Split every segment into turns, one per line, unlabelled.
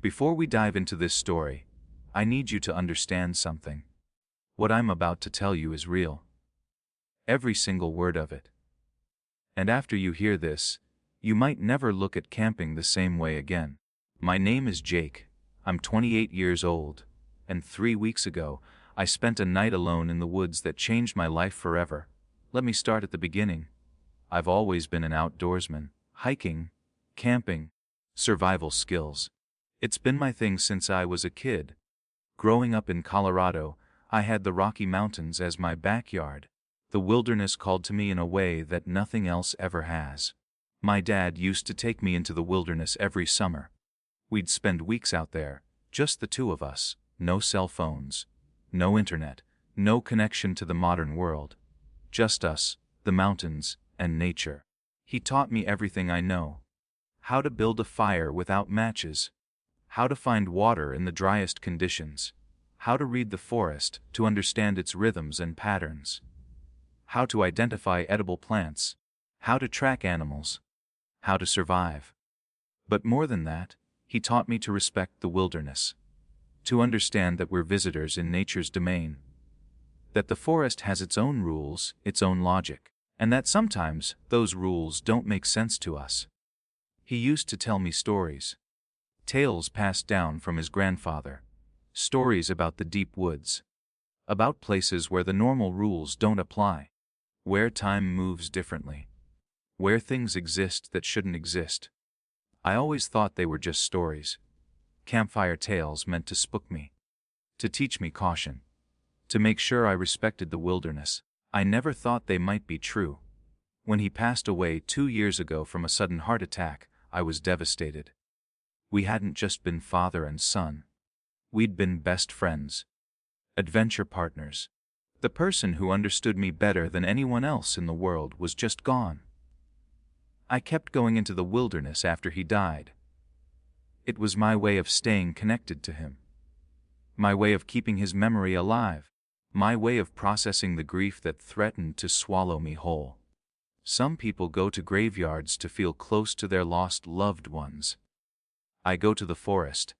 Before we dive into this story, I need you to understand something. What I'm about to tell you is real. Every single word of it. And after you hear this, you might never look at camping the same way again. My name is Jake. I'm 28 years old, and 3 weeks ago, I spent a night alone in the woods that changed my life forever. Let me start at the beginning. I've always been an outdoorsman. Hiking, camping, survival skills. It's been my thing since I was a kid. Growing up in Colorado, I had the Rocky Mountains as my backyard. The wilderness called to me in a way that nothing else ever has. My dad used to take me into the wilderness every summer. We'd spend weeks out there, just the two of us, no cell phones, no internet, no connection to the modern world. Just us, the mountains, and nature. He taught me everything I know. How to build a fire without matches. How to find water in the driest conditions. How to read the forest to understand its rhythms and patterns. How to identify edible plants. How to track animals. How to survive. But more than that, he taught me to respect the wilderness. To understand that we're visitors in nature's domain. That the forest has its own rules, its own logic, and that sometimes those rules don't make sense to us. He used to tell me stories. Tales passed down from his grandfather. Stories about the deep woods. About places where the normal rules don't apply. Where time moves differently. Where things exist that shouldn't exist. I always thought they were just stories. Campfire tales meant to spook me. To teach me caution. To make sure I respected the wilderness. I never thought they might be true. When he passed away 2 years ago from a sudden heart attack, I was devastated. We hadn't just been father and son. We'd been best friends. Adventure partners. The person who understood me better than anyone else in the world was just gone. I kept going into the wilderness after he died. It was my way of staying connected to him. My way of keeping his memory alive. My way of processing the grief that threatened to swallow me whole. Some people go to graveyards to feel close to their lost loved ones. I go to the forest.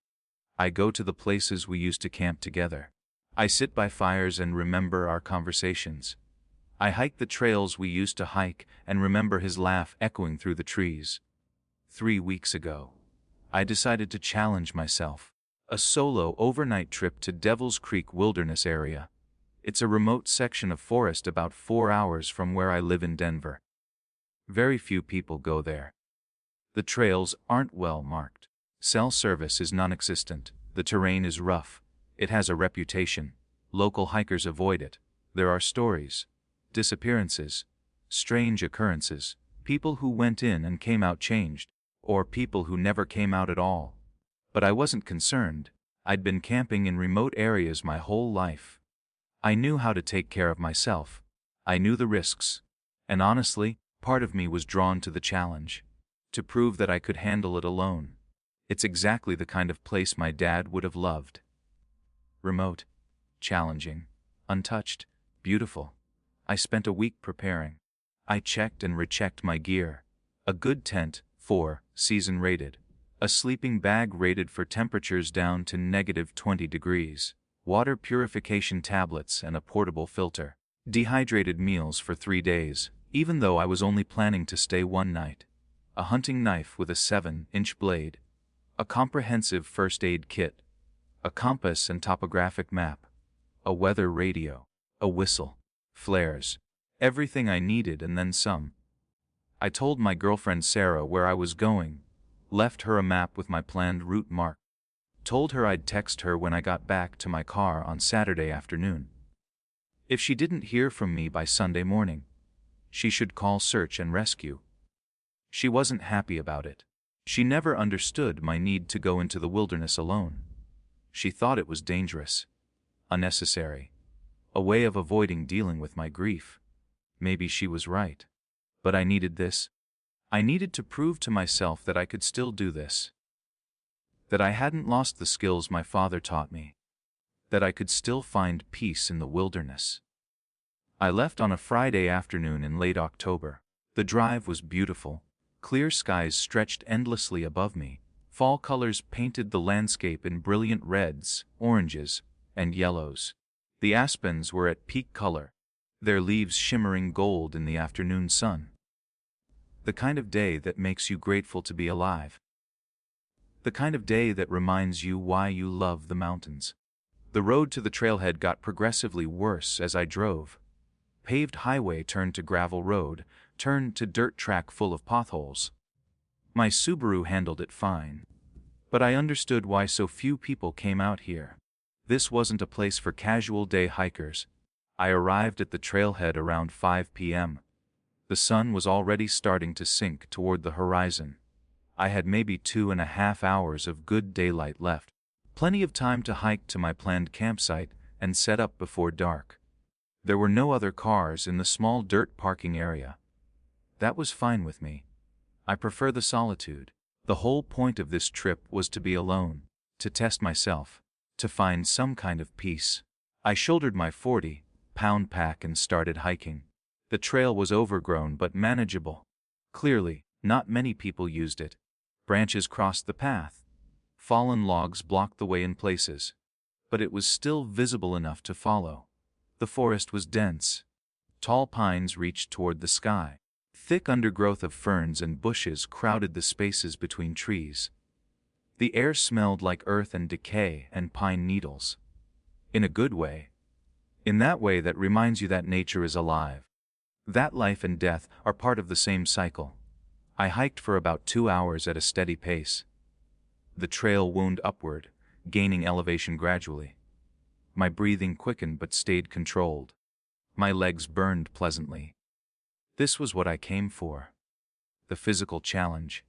I go to the places we used to camp together. I sit by fires and remember our conversations. I hike the trails we used to hike and remember his laugh echoing through the trees. 3 weeks ago, I decided to challenge myself. A solo overnight trip to Devil's Creek Wilderness Area. It's a remote section of forest about 4 hours from where I live in Denver. Very few people go there. The trails aren't well marked. Cell service is non-existent. The terrain is rough. It has a reputation. Local hikers avoid it. There are stories, disappearances, strange occurrences, people who went in and came out changed, or people who never came out at all. But I wasn't concerned. I'd been camping in remote areas my whole life. I knew how to take care of myself. I knew the risks. And honestly, part of me was drawn to the challenge. To prove that I could handle it alone. It's exactly the kind of place my dad would have loved. Remote, challenging, untouched, beautiful. I spent a week preparing. I checked and rechecked my gear. A good tent, 4, season rated. A sleeping bag rated for temperatures down to -20 degrees. Water purification tablets and a portable filter. Dehydrated meals for 3 days, even though I was only planning to stay 1 night. A hunting knife with a 7-inch blade. A comprehensive first aid kit. A compass and topographic map. A weather radio. A whistle. Flares. Everything I needed and then some. I told my girlfriend Sarah where I was going. Left her a map with my planned route marked. Told her I'd text her when I got back to my car on Saturday afternoon. If she didn't hear from me by Sunday morning, she should call search and rescue. She wasn't happy about it. She never understood my need to go into the wilderness alone. She thought it was dangerous, unnecessary, a way of avoiding dealing with my grief. Maybe she was right. But I needed this. I needed to prove to myself that I could still do this. That I hadn't lost the skills my father taught me. That I could still find peace in the wilderness. I left on a Friday afternoon in late October. The drive was beautiful. Clear skies stretched endlessly above me. Fall colors painted the landscape in brilliant reds, oranges, and yellows. The aspens were at peak color, their leaves shimmering gold in the afternoon sun. The kind of day that makes you grateful to be alive. The kind of day that reminds you why you love the mountains. The road to the trailhead got progressively worse as I drove. Paved highway turned to gravel road, turned to dirt track full of potholes. My Subaru handled it fine. But I understood why so few people came out here. This wasn't a place for casual day hikers. I arrived at the trailhead around 5 p.m. The sun was already starting to sink toward the horizon. I had maybe 2.5 hours of good daylight left. Plenty of time to hike to my planned campsite and set up before dark. There were no other cars in the small dirt parking area. That was fine with me. I prefer the solitude. The whole point of this trip was to be alone, to test myself, to find some kind of peace. I shouldered my 40-pound pack and started hiking. The trail was overgrown but manageable. Clearly, not many people used it. Branches crossed the path. Fallen logs blocked the way in places. But it was still visible enough to follow. The forest was dense. Tall pines reached toward the sky. Thick undergrowth of ferns and bushes crowded the spaces between trees. The air smelled like earth and decay and pine needles. In a good way. In that way that reminds you that nature is alive. That life and death are part of the same cycle. I hiked for about 2 hours at a steady pace. The trail wound upward, gaining elevation gradually. My breathing quickened but stayed controlled. My legs burned pleasantly. This was what I came for. The physical challenge.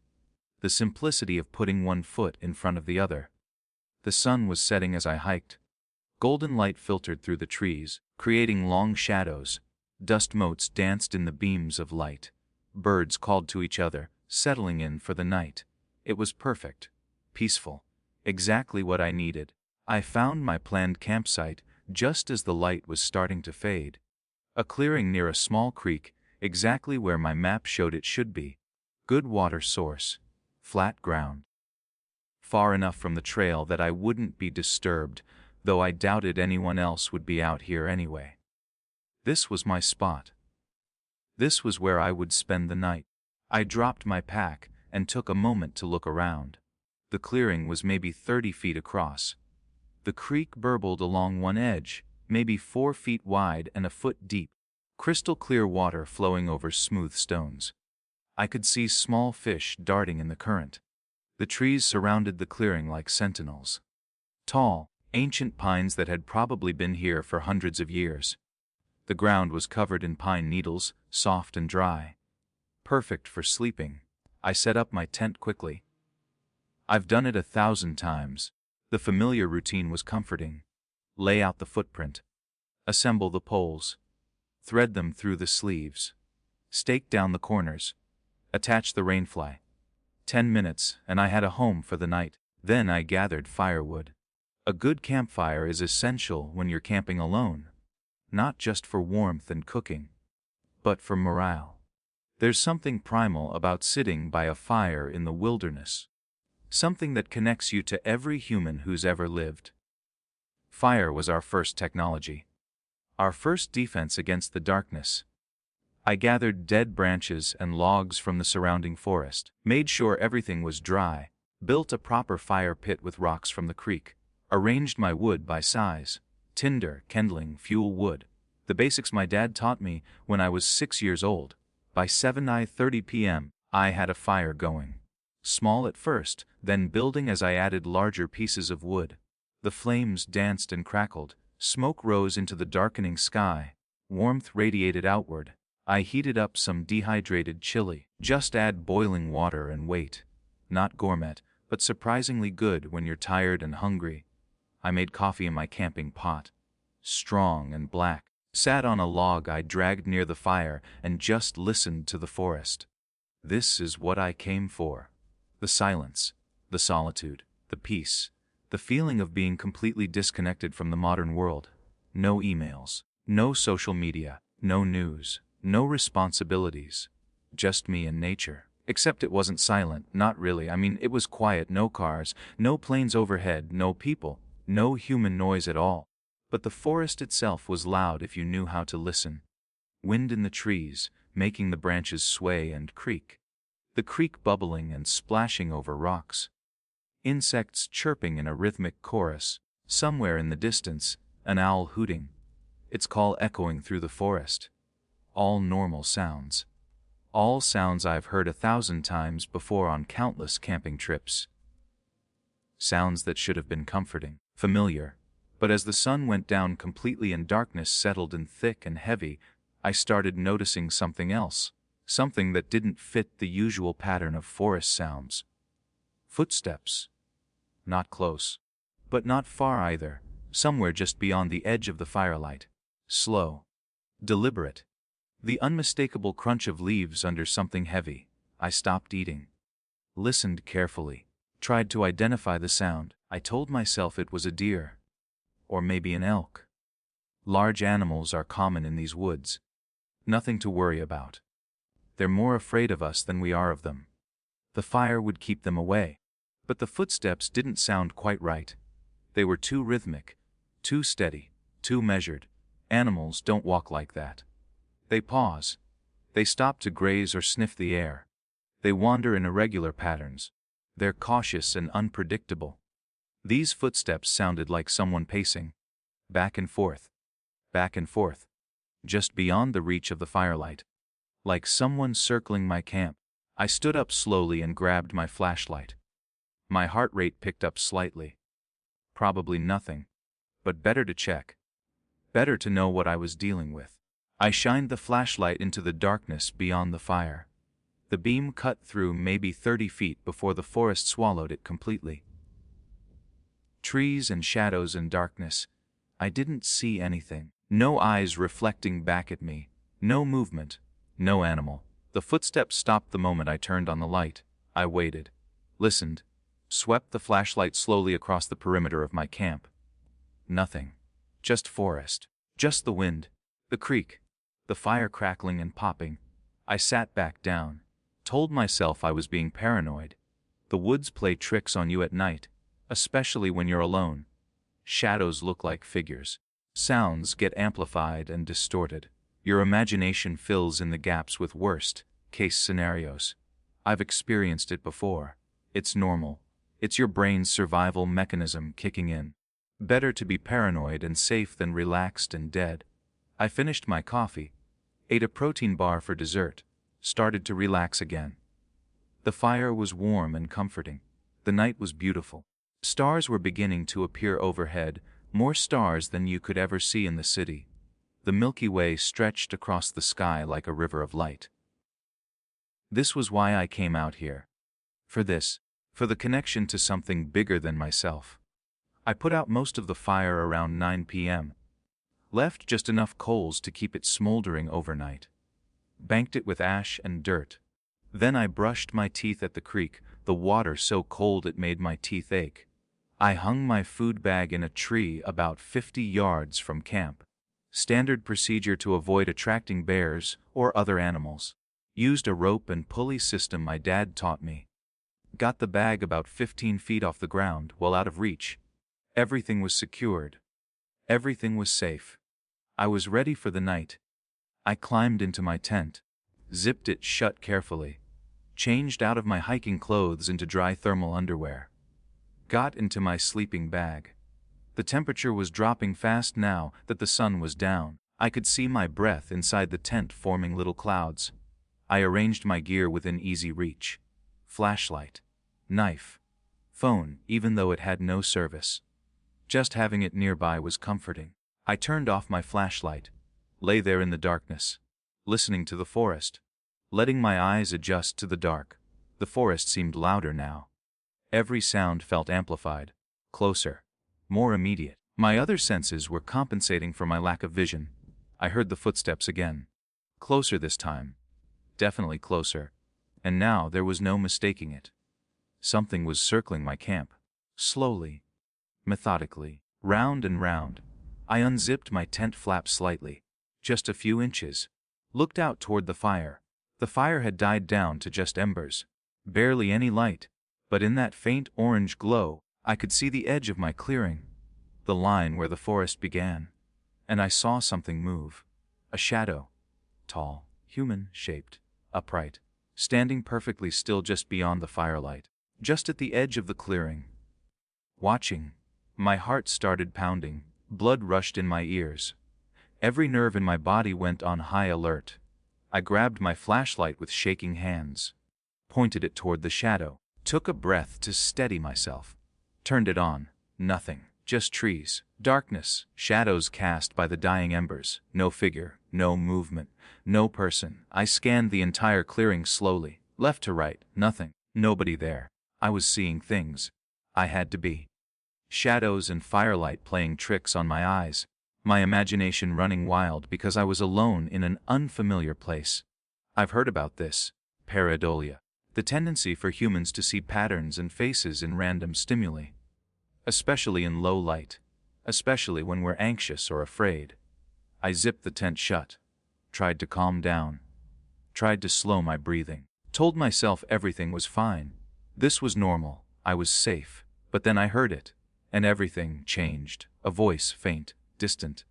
The simplicity of putting one foot in front of the other. The sun was setting as I hiked. Golden light filtered through the trees, creating long shadows. Dust motes danced in the beams of light. Birds called to each other, settling in for the night. It was perfect. Peaceful. Exactly what I needed. I found my planned campsite just as the light was starting to fade. A clearing near a small creek, exactly where my map showed it should be. Good water source. Flat ground. Far enough from the trail that I wouldn't be disturbed, though I doubted anyone else would be out here anyway. This was my spot. This was where I would spend the night. I dropped my pack and took a moment to look around. The clearing was maybe 30 feet across. The creek burbled along one edge, maybe 4 feet wide and a foot deep. Crystal clear water flowing over smooth stones. I could see small fish darting in the current. The trees surrounded the clearing like sentinels. Tall, ancient pines that had probably been here for hundreds of years. The ground was covered in pine needles, soft and dry. Perfect for sleeping. I set up my tent quickly. I've done it 1,000 times. The familiar routine was comforting. Lay out the footprint. Assemble the poles. Thread them through the sleeves. Stake down the corners. Attach the rainfly. 10 minutes, and I had a home for the night. Then I gathered firewood. A good campfire is essential when you're camping alone. Not just for warmth and cooking, but for morale. There's something primal about sitting by a fire in the wilderness. Something that connects you to every human who's ever lived. Fire was our first technology. Our first defense against the darkness. I gathered dead branches and logs from the surrounding forest, made sure everything was dry, built a proper fire pit with rocks from the creek, arranged my wood by size, tinder, kindling, fuel, wood. The basics my dad taught me when I was 6 years old. By 7:30 p.m., I had a fire going. Small at first, then building as I added larger pieces of wood. The flames danced and crackled, smoke rose into the darkening sky, warmth radiated outward. I heated up some dehydrated chili. Just add boiling water and wait. Not gourmet, but surprisingly good when you're tired and hungry. I made coffee in my camping pot. Strong and black. Sat on a log I dragged near the fire and just listened to the forest. This is what I came for. The silence, the solitude, the peace, the feeling of being completely disconnected from the modern world. No emails, no social media, no news, no responsibilities. Just me and nature. Except it wasn't silent, not really. I mean, it was quiet, no cars, no planes overhead, no people, no human noise at all. But the forest itself was loud if you knew how to listen. Wind in the trees, making the branches sway and creak. The creek bubbling and splashing over rocks. Insects chirping in a rhythmic chorus. Somewhere in the distance, an owl hooting, its call echoing through the forest. All normal sounds. All sounds I've heard 1,000 times before on countless camping trips. Sounds that should have been comforting, familiar. But as the sun went down completely and darkness settled in thick and heavy, I started noticing something else. Something that didn't fit the usual pattern of forest sounds. Footsteps. Not close. But not far either, somewhere just beyond the edge of the firelight. Slow. Deliberate. The unmistakable crunch of leaves under something heavy. I stopped eating. Listened carefully. Tried to identify the sound. I told myself it was a deer. Or maybe an elk. Large animals are common in these woods. Nothing to worry about. They're more afraid of us than we are of them. The fire would keep them away. But the footsteps didn't sound quite right. They were too rhythmic, too steady, too measured. Animals don't walk like that. They pause. They stop to graze or sniff the air. They wander in irregular patterns. They're cautious and unpredictable. These footsteps sounded like someone pacing. Back and forth. Back and forth. Just beyond the reach of the firelight. Like someone circling my camp. I stood up slowly and grabbed my flashlight. My heart rate picked up slightly. Probably nothing. But better to check. Better to know what I was dealing with. I shined the flashlight into the darkness beyond the fire. The beam cut through maybe 30 feet before the forest swallowed it completely. Trees and shadows and darkness. I didn't see anything. No eyes reflecting back at me. No movement. No animal. The footsteps stopped the moment I turned on the light. I waited. Listened. Swept the flashlight slowly across the perimeter of my camp. Nothing. Just forest. Just the wind. The creek. The fire crackling and popping. I sat back down. Told myself I was being paranoid. The woods play tricks on you at night, especially when you're alone. Shadows look like figures. Sounds get amplified and distorted. Your imagination fills in the gaps with worst-case scenarios. I've experienced it before. It's normal. It's your brain's survival mechanism kicking in. Better to be paranoid and safe than relaxed and dead. I finished my coffee, ate a protein bar for dessert, started to relax again. The fire was warm and comforting. The night was beautiful. Stars were beginning to appear overhead, more stars than you could ever see in the city. The Milky Way stretched across the sky like a river of light. This was why I came out here. For this. For the connection to something bigger than myself. I put out most of the fire around 9 p.m. Left just enough coals to keep it smoldering overnight. Banked it with ash and dirt. Then I brushed my teeth at the creek, the water so cold it made my teeth ache. I hung my food bag in a tree about 50 yards from camp. Standard procedure to avoid attracting bears or other animals. Used a rope and pulley system my dad taught me. Got the bag about 15 feet off the ground, well out of reach. Everything was secured. Everything was safe. I was ready for the night. I climbed into my tent, zipped it shut carefully, changed out of my hiking clothes into dry thermal underwear. Got into my sleeping bag. The temperature was dropping fast now that the sun was down. I could see my breath inside the tent forming little clouds. I arranged my gear within easy reach. Flashlight. Knife. Phone, even though it had no service. Just having it nearby was comforting. I turned off my flashlight. Lay there in the darkness. Listening to the forest. Letting my eyes adjust to the dark. The forest seemed louder now. Every sound felt amplified. Closer. More immediate. My other senses were compensating for my lack of vision. I heard the footsteps again. Closer this time. Definitely closer. And now there was no mistaking it. Something was circling my camp. Slowly. Methodically. Round and round. I unzipped my tent flap slightly. Just a few inches. Looked out toward the fire. The fire had died down to just embers. Barely any light, but in that faint orange glow, I could see the edge of my clearing, the line where the forest began. And I saw something move. A shadow. Tall, human-shaped, upright, standing perfectly still just beyond the firelight, just at the edge of the clearing. Watching, my heart started pounding, blood rushed in my ears. Every nerve in my body went on high alert. I grabbed my flashlight with shaking hands, pointed it toward the shadow, took a breath to steady myself, turned it on. Nothing, just trees, darkness, shadows cast by the dying embers, no figure, no movement, no person. I scanned the entire clearing slowly, left to right, nothing, nobody there. I was seeing things. I had to be. Shadows and firelight playing tricks on my eyes, my imagination running wild because I was alone in an unfamiliar place. I've heard about this, pareidolia, the tendency for humans to see patterns and faces in random stimuli, especially in low light, especially when we're anxious or afraid. I zipped the tent shut, tried to calm down, tried to slow my breathing, told myself everything was fine. This was normal, I was safe, but then I heard it, and everything changed. A voice, faint, distant,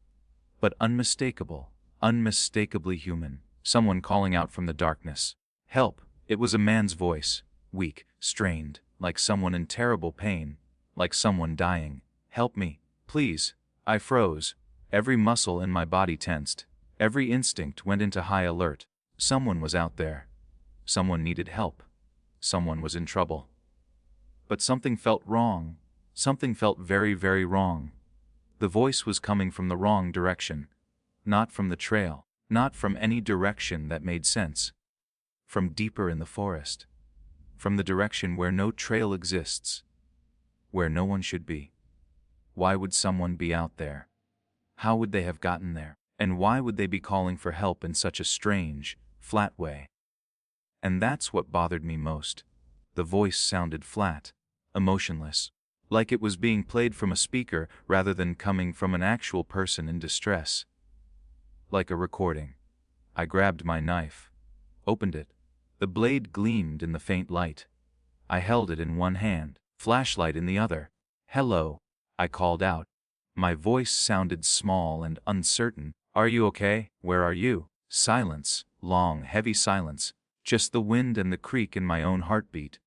but unmistakable, unmistakably human, someone calling out from the darkness. Help! It was a man's voice, weak, strained, like someone in terrible pain, like someone dying. Help me, please. I froze. Every muscle in my body tensed. Every instinct went into high alert. Someone was out there. Someone needed help. Someone was in trouble. But something felt wrong. Something felt very, very wrong. The voice was coming from the wrong direction. Not from the trail. Not from any direction that made sense. From deeper in the forest. From the direction where no trail exists. Where no one should be. Why would someone be out there? How would they have gotten there? And why would they be calling for help in such a strange, flat way? And that's what bothered me most. The voice sounded flat, emotionless, like it was being played from a speaker rather than coming from an actual person in distress. Like a recording. I grabbed my knife, opened it. The blade gleamed in the faint light. I held it in one hand, flashlight in the other. "Hello," I called out. My voice sounded small and uncertain. "Are you okay? Where are you?" Silence, long, heavy silence, just the wind and the creak in my own heartbeat.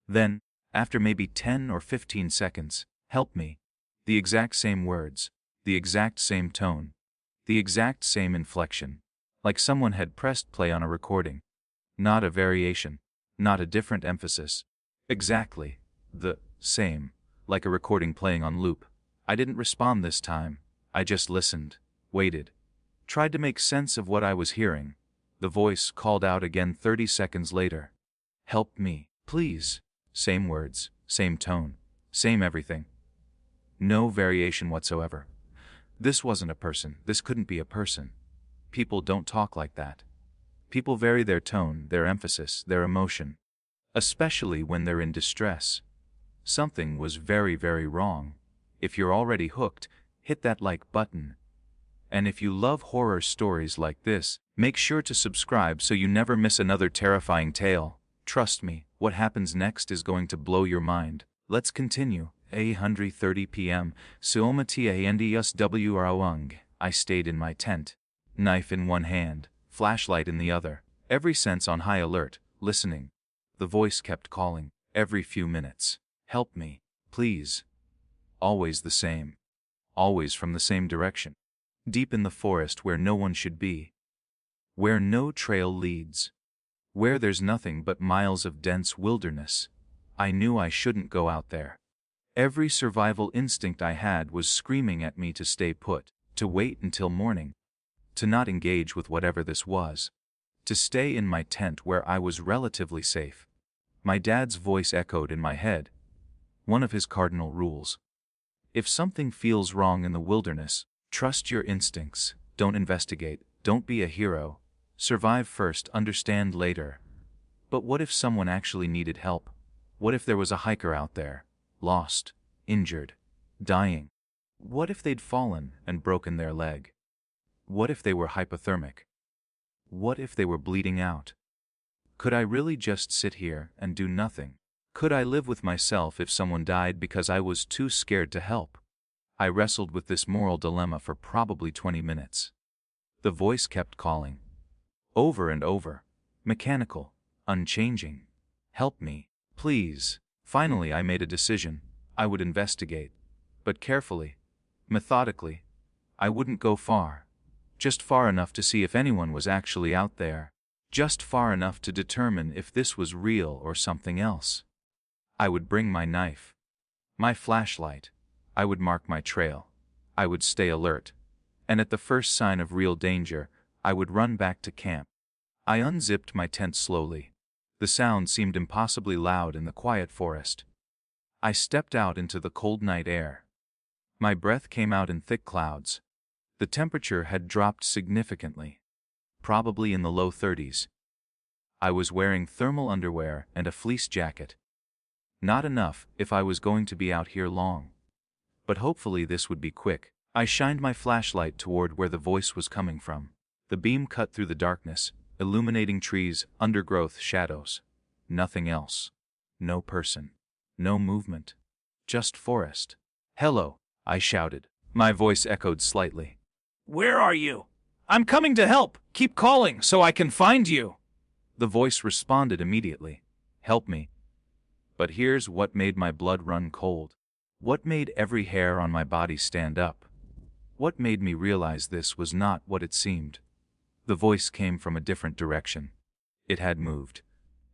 Then, after maybe 10 or 15 seconds, "Help me." The exact same words, the exact same tone, the exact same inflection, like someone had pressed play on a recording. Not a variation, not a different emphasis. Exactly the same, like a recording playing on loop. I didn't respond this time. I just listened, waited, tried to make sense of what I was hearing. The voice called out again 30 seconds later. "Help me, please." Same words, same tone, same everything. No variation whatsoever. This wasn't a person. This couldn't be a person. People don't talk like that. People vary their tone, their emphasis, their emotion, especially when they're in distress. Something was very, very wrong. If you're already hooked, hit that like button. And if you love horror stories like this, make sure to subscribe so you never miss another terrifying tale. Trust me, what happens next is going to blow your mind. Let's continue. 8:30 p.m. Suomatia NDSWROung. I stayed in my tent, knife in one hand, flashlight in the other, every sense on high alert, listening. The voice kept calling, every few minutes. "Help me, please." Always the same. Always from the same direction. Deep in the forest where no one should be. Where no trail leads. Where there's nothing but miles of dense wilderness. I knew I shouldn't go out there. Every survival instinct I had was screaming at me to stay put, to wait until morning, to not engage with whatever this was, to stay in my tent where I was relatively safe. My dad's voice echoed in my head. One of his cardinal rules. If something feels wrong in the wilderness, trust your instincts, don't investigate, don't be a hero. Survive first, understand later. But what if someone actually needed help? What if there was a hiker out there, lost, injured, dying? What if they'd fallen and broken their leg? What if they were hypothermic? What if they were bleeding out? Could I really just sit here and do nothing? Could I live with myself if someone died because I was too scared to help? I wrestled with this moral dilemma for probably 20 minutes. The voice kept calling. Over and over. Mechanical. Unchanging. Help me. Please. Finally I made a decision. I would investigate. But carefully. Methodically. I wouldn't go far. Just far enough to see if anyone was actually out there. Just far enough to determine if this was real or something else. I would bring my knife. My flashlight. I would mark my trail. I would stay alert. And at the first sign of real danger, I would run back to camp. I unzipped my tent slowly. The sound seemed impossibly loud in the quiet forest. I stepped out into the cold night air. My breath came out in thick clouds. The temperature had dropped significantly, probably in the low 30s. I was wearing thermal underwear and a fleece jacket. Not enough if I was going to be out here long. But hopefully this would be quick. I shined my flashlight toward where the voice was coming from. The beam cut through the darkness, illuminating trees, undergrowth, shadows. Nothing else. No person. No movement. Just forest. "Hello," I shouted. My voice echoed slightly.
"Where are you? I'm coming to help. Keep calling so I can find you."
The voice responded immediately. "Help me." But here's what made my blood run cold. What made every hair on my body stand up. What made me realize this was not what it seemed. The voice came from a different direction. It had moved.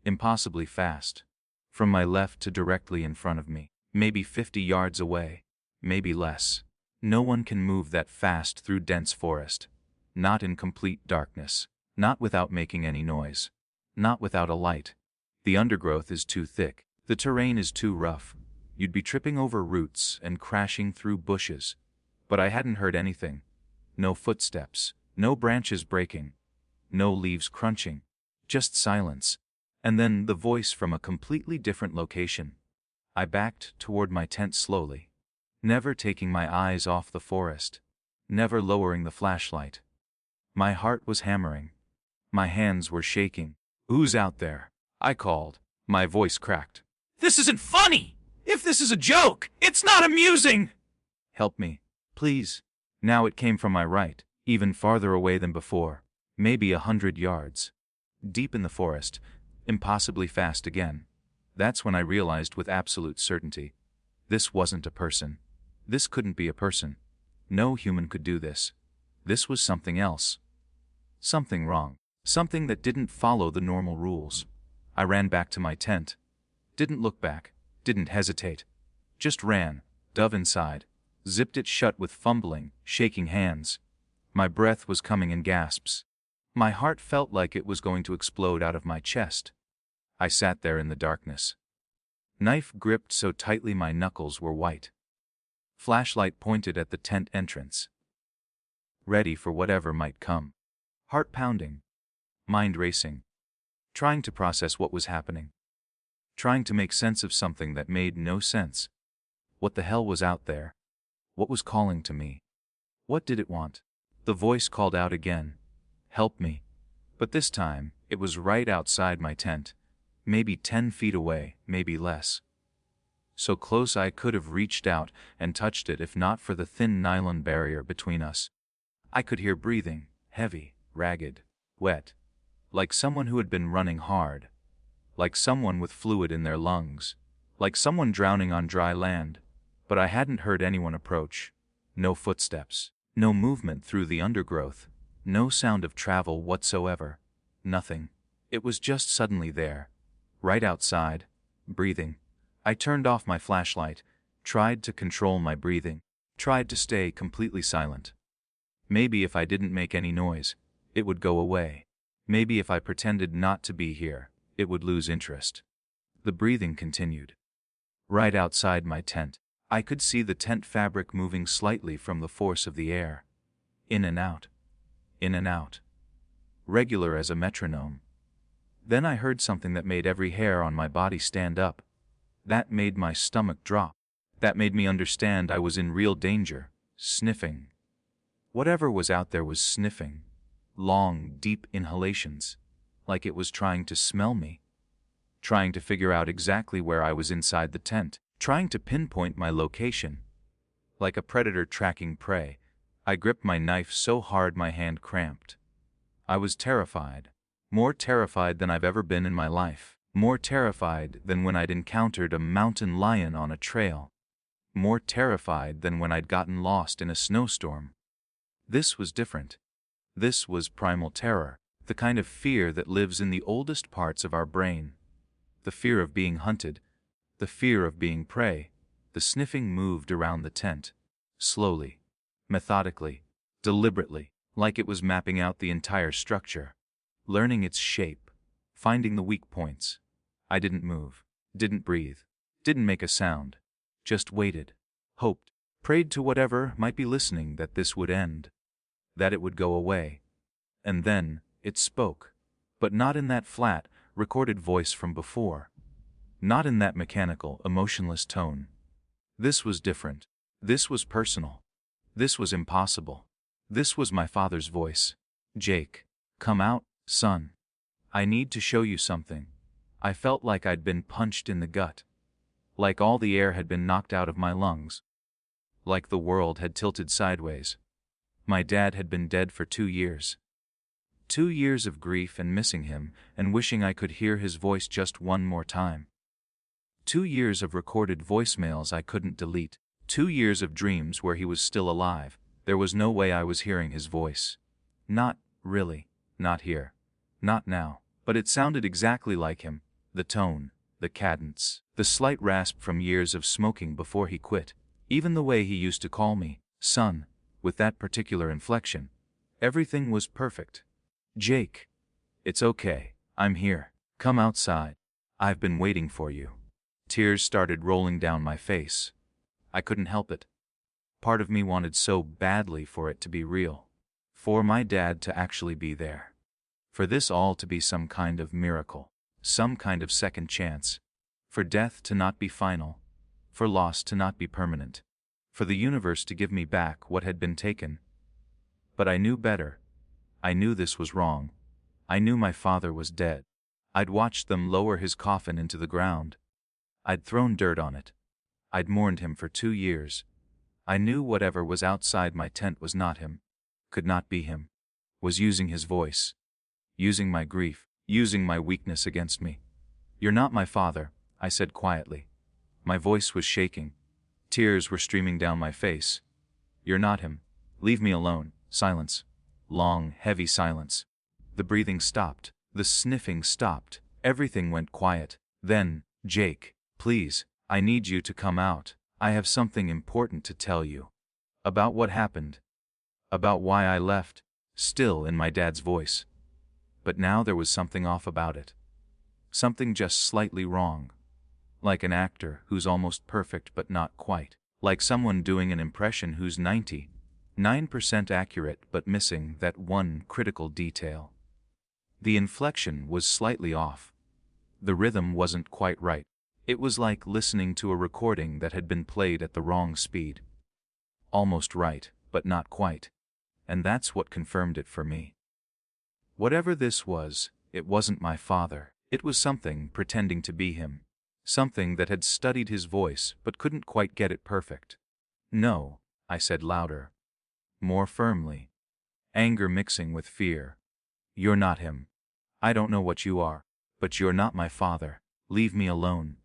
Impossibly fast. From my left to directly in front of me. Maybe 50 yards away. Maybe less. No one can move that fast through dense forest. Not in complete darkness. Not without making any noise. Not without a light. The undergrowth is too thick. The terrain is too rough. You'd be tripping over roots and crashing through bushes. But I hadn't heard anything. No footsteps. No branches breaking. No leaves crunching. Just silence. And then the voice from a completely different location. I backed toward my tent slowly. Never taking my eyes off the forest. Never lowering the flashlight. My heart was hammering. My hands were shaking. "Who's out there?" I called. My voice cracked.
"This isn't funny! If this is a joke, it's not amusing!"
"Help me, please." Now it came from my right, even farther away than before, maybe 100 yards. Deep in the forest, impossibly fast again. That's when I realized with absolute certainty. This wasn't a person. This couldn't be a person. No human could do this. This was something else. Something wrong. Something that didn't follow the normal rules. I ran back to my tent. Didn't look back. Didn't hesitate. Just ran, dove inside, zipped it shut with fumbling, shaking hands. My breath was coming in gasps. My heart felt like it was going to explode out of my chest. I sat there in the darkness. Knife gripped so tightly my knuckles were white. Flashlight pointed at the tent entrance. Ready for whatever might come. Heart pounding. Mind racing. Trying to process what was happening. Trying to make sense of something that made no sense. What the hell was out there? What was calling to me? What did it want? The voice called out again. "Help me." But this time, it was right outside my tent. Maybe 10 feet away, maybe less. So close I could have reached out and touched it if not for the thin nylon barrier between us. I could hear breathing, heavy, ragged, wet. Like someone who had been running hard. Like someone with fluid in their lungs. Like someone drowning on dry land. But I hadn't heard anyone approach. No footsteps. No movement through the undergrowth. No sound of travel whatsoever. Nothing. It was just suddenly there. Right outside. Breathing. I turned off my flashlight. Tried to control my breathing. Tried to stay completely silent. Maybe if I didn't make any noise, it would go away. Maybe if I pretended not to be here, it would lose interest. The breathing continued. Right outside my tent, I could see the tent fabric moving slightly from the force of the air. In and out. In and out. Regular as a metronome. Then I heard something that made every hair on my body stand up. That made my stomach drop. That made me understand I was in real danger. Sniffing. Whatever was out there was sniffing. Long, deep inhalations. like it was trying to smell me, trying to figure out exactly where I was inside the tent, trying to pinpoint my location. Like a predator tracking prey, I gripped my knife so hard my hand cramped. I was terrified, more terrified than I've ever been in my life, more terrified than when I'd encountered a mountain lion on a trail, more terrified than when I'd gotten lost in a snowstorm. This was different. This was primal terror, the kind of fear that lives in the oldest parts of our brain. The fear of being hunted, the fear of being prey. The sniffing moved around the tent, slowly, methodically, deliberately, like it was mapping out the entire structure, learning its shape, finding the weak points. I didn't move, didn't breathe, didn't make a sound, just waited, hoped, prayed to whatever might be listening that this would end, that it would go away. And then it spoke, but not in that flat, recorded voice from before, not in that mechanical, emotionless tone. This was different. This was personal. This was impossible. This was my father's voice. Jake, come out, son. I need to show you something. I felt like I'd been punched in the gut. Like all the air had been knocked out of my lungs. Like the world had tilted sideways. My dad had been dead for 2 years. 2 years of grief and missing him and wishing I could hear his voice just one more time. 2 years of recorded voicemails I couldn't delete. 2 years of dreams where he was still alive. There was no way I was hearing his voice. Not really. Not here. Not now. But it sounded exactly like him. The tone, the cadence, the slight rasp from years of smoking before he quit. Even the way he used to call me, son, with that particular inflection. Everything was perfect. Jake. It's okay. I'm here. Come outside. I've been waiting for you. Tears started rolling down my face. I couldn't help it. Part of me wanted so badly for it to be real. For my dad to actually be there. For this all to be some kind of miracle. Some kind of second chance. For death to not be final. For loss to not be permanent. For the universe to give me back what had been taken. But I knew better. I knew this was wrong. I knew my father was dead. I'd watched them lower his coffin into the ground. I'd thrown dirt on it. I'd mourned him for 2 years. I knew whatever was outside my tent was not him, could not be him, was using his voice, using my grief, using my weakness against me. You're not my father, I said quietly. My voice was shaking. Tears were streaming down my face. You're not him. Leave me alone. Silence. Long, heavy silence. The breathing stopped. The sniffing stopped. Everything went quiet. Then, Jake, please, I need you to come out. I have something important to tell you. About what happened. About why I left. Still in my dad's voice. But now there was something off about it. Something just slightly wrong. Like an actor who's almost perfect but not quite. Like someone doing an impression who's 99% accurate but missing that one critical detail. The inflection was slightly off. The rhythm wasn't quite right. It was like listening to a recording that had been played at the wrong speed. Almost right, but not quite. And that's what confirmed it for me. Whatever this was, it wasn't my father. It was something pretending to be him. Something that had studied his voice but couldn't quite get it perfect. No, I said louder. More firmly. Anger mixing with fear. You're not him. I don't know what you are, but you're not my father. Leave me alone.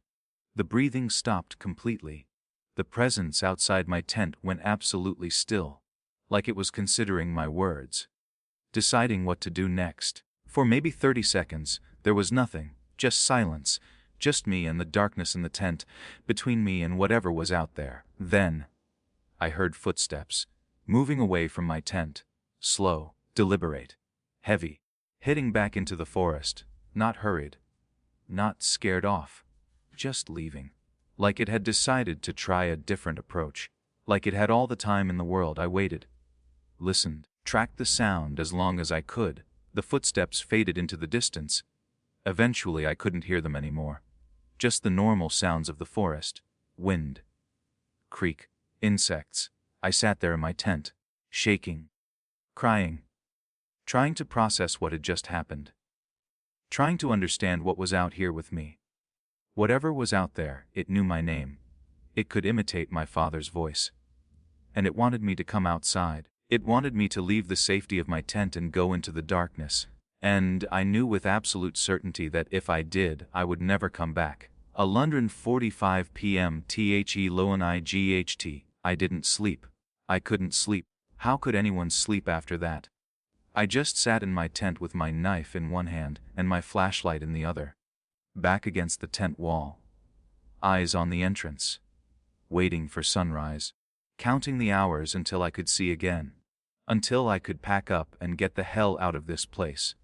The breathing stopped completely. The presence outside my tent went absolutely still, like it was considering my words. Deciding what to do next. For maybe 30 seconds, there was nothing, just silence, just me and the darkness in the tent, between me and whatever was out there. Then, I heard footsteps, moving away from my tent, slow, deliberate, heavy, heading back into the forest, not hurried, not scared off, just leaving. Like it had decided to try a different approach, like it had all the time in the world. I waited, listened, tracked the sound as long as I could. The footsteps faded into the distance. Eventually I couldn't hear them anymore. Just the normal sounds of the forest, wind, creek, insects. I sat there in my tent, shaking, crying, trying to process what had just happened. trying to understand what was out here with me. Whatever was out there, it knew my name. It could imitate my father's voice. And it wanted me to come outside. It wanted me to leave the safety of my tent and go into the darkness. And I knew with absolute certainty that if I did, I would never come back. 11:45 p.m. The Loan IGHT. I didn't sleep. I couldn't sleep. How could anyone sleep after that? I just sat in my tent with my knife in one hand and my flashlight in the other. Back against the tent wall. Eyes on the entrance. Waiting for sunrise. Counting the hours until I could see again. Until I could pack up and get the hell out of this place.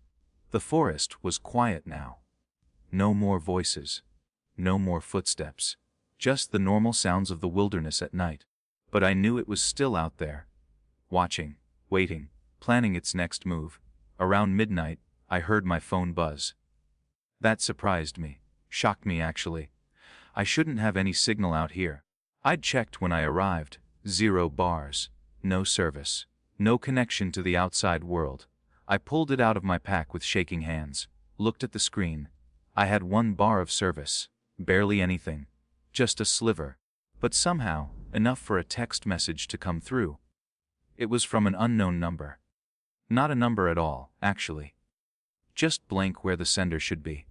The forest was quiet now. No more voices. No more footsteps. Just the normal sounds of the wilderness at night. But I knew it was still out there. Watching, waiting, planning its next move. Around midnight, I heard my phone buzz. That surprised me, shocked me actually. I shouldn't have any signal out here. I'd checked when I arrived, 0 bars, no service, no connection to the outside world. I pulled it out of my pack with shaking hands, looked at the screen. I had 1 bar of service, barely anything, just a sliver, but somehow, enough for a text message to come through. It was from an unknown number. Not a number at all, actually. Just blank where the sender should be.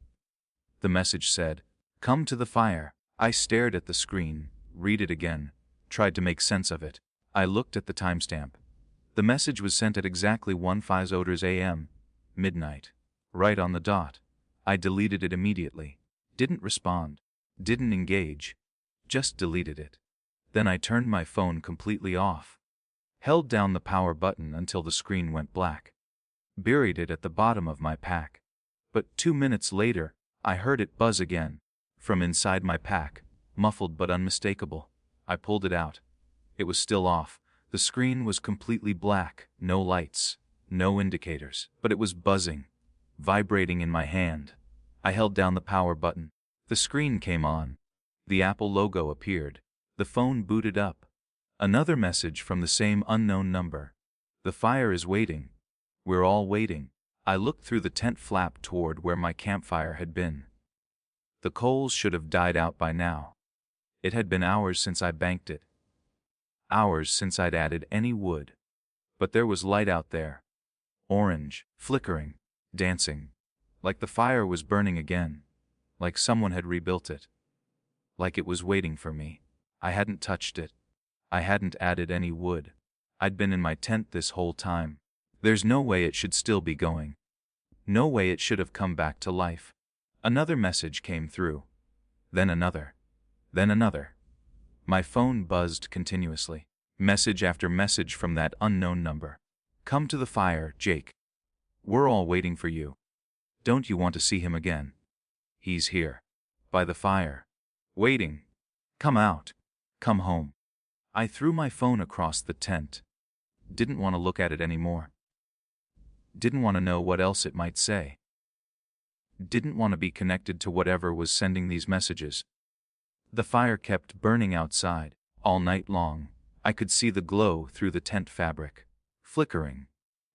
The message said, "Come to the fire." I stared at the screen, read it again, tried to make sense of it. I looked at the timestamp. The message was sent at exactly 1:50 a.m., midnight, right on the dot. I deleted it immediately. Didn't respond. Didn't engage. Just deleted it. Then I turned my phone completely off. Held down the power button until the screen went black. Buried it at the bottom of my pack. But 2 minutes later, I heard it buzz again. From inside my pack, muffled but unmistakable. I pulled it out. It was still off. The screen was completely black, no lights, no indicators, but it was buzzing, vibrating in my hand. I held down the power button. The screen came on. The Apple logo appeared. The phone booted up. Another message from the same unknown number. The fire is waiting. We're all waiting. I looked through the tent flap toward where my campfire had been. The coals should have died out by now. It had been hours since I banked it. Hours since I'd added any wood. But there was light out there. Orange, flickering, dancing. Like the fire was burning again. Like someone had rebuilt it. Like it was waiting for me. I hadn't touched it. I hadn't added any wood. I'd been in my tent this whole time. There's no way it should still be going. No way it should have come back to life. Another message came through. Then another. Then another. My phone buzzed continuously. Message after message from that unknown number. Come to the fire, Jake. We're all waiting for you. Don't you want to see him again? He's here. By the fire. Waiting. Come out. Come home. I threw my phone across the tent. Didn't want to look at it anymore. Didn't want to know what else it might say. Didn't want to be connected to whatever was sending these messages. The fire kept burning outside, all night long. I could see the glow through the tent fabric. Flickering.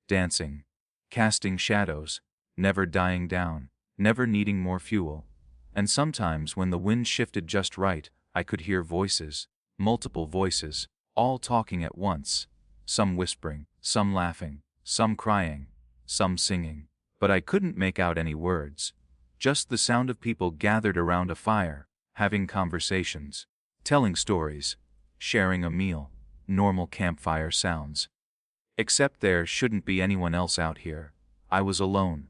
Dancing. Casting shadows. Never dying down. Never needing more fuel. And sometimes when the wind shifted just right, I could hear voices. Multiple voices. All talking at once. Some whispering. Some laughing. Some crying. Some singing. But I couldn't make out any words. Just the sound of people gathered around a fire. Having conversations, telling stories, sharing a meal, normal campfire sounds. Except there shouldn't be anyone else out here. I was alone.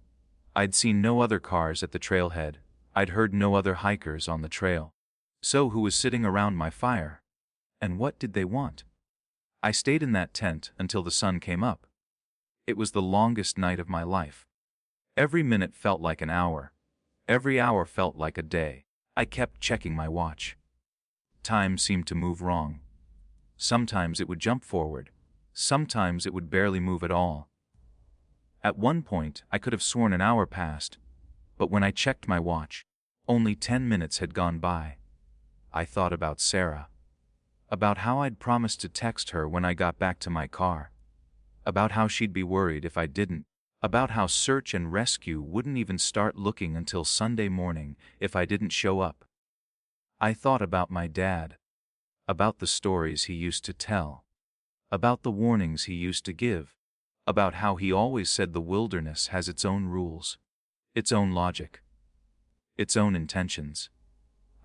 I'd seen no other cars at the trailhead. I'd heard no other hikers on the trail. So who was sitting around my fire? And what did they want? I stayed in that tent until the sun came up. It was the longest night of my life. Every minute felt like an hour. Every hour felt like a day. I kept checking my watch. Time seemed to move wrong. Sometimes it would jump forward. Sometimes it would barely move at all. At one point, I could have sworn an hour passed, but when I checked my watch, only 10 minutes had gone by. I thought about Sarah. About how I'd promised to text her when I got back to my car. About how she'd be worried if I didn't. About how search and rescue wouldn't even start looking until Sunday morning if I didn't show up. I thought about my dad, about the stories he used to tell, about the warnings he used to give, about how he always said the wilderness has its own rules, its own logic, its own intentions.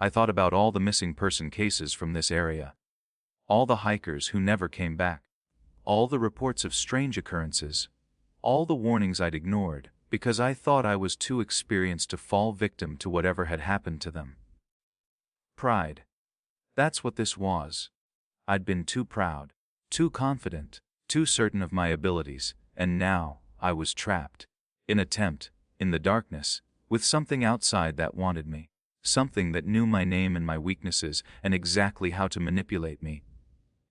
I thought about all the missing person cases from this area, all the hikers who never came back, all the reports of strange occurrences, all the warnings I'd ignored because I thought I was too experienced to fall victim to whatever had happened to them. Pride. That's what this was. I'd been too proud, too confident, too certain of my abilities, and now I was trapped, in a tent, in the darkness, with something outside that wanted me, something that knew my name and my weaknesses and exactly how to manipulate me.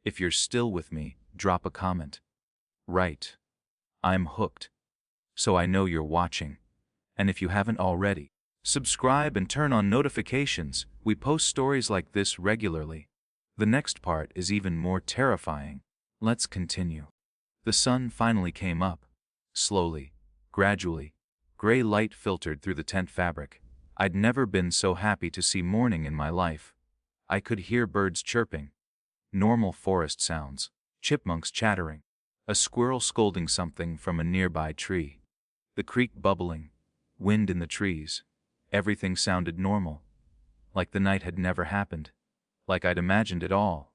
If you're still with me, drop a comment. Right. I'm hooked. So I know you're watching. And if you haven't already, subscribe and turn on notifications. We post stories like this regularly. The next part is even more terrifying. Let's continue. The sun finally came up. Slowly, gradually, gray light filtered through the tent fabric. I'd never been so happy to see morning in my life. I could hear birds chirping, normal forest sounds, chipmunks chattering, a squirrel scolding something from a nearby tree, the creek bubbling, wind in the trees. Everything sounded normal, like the night had never happened, like I'd imagined it all.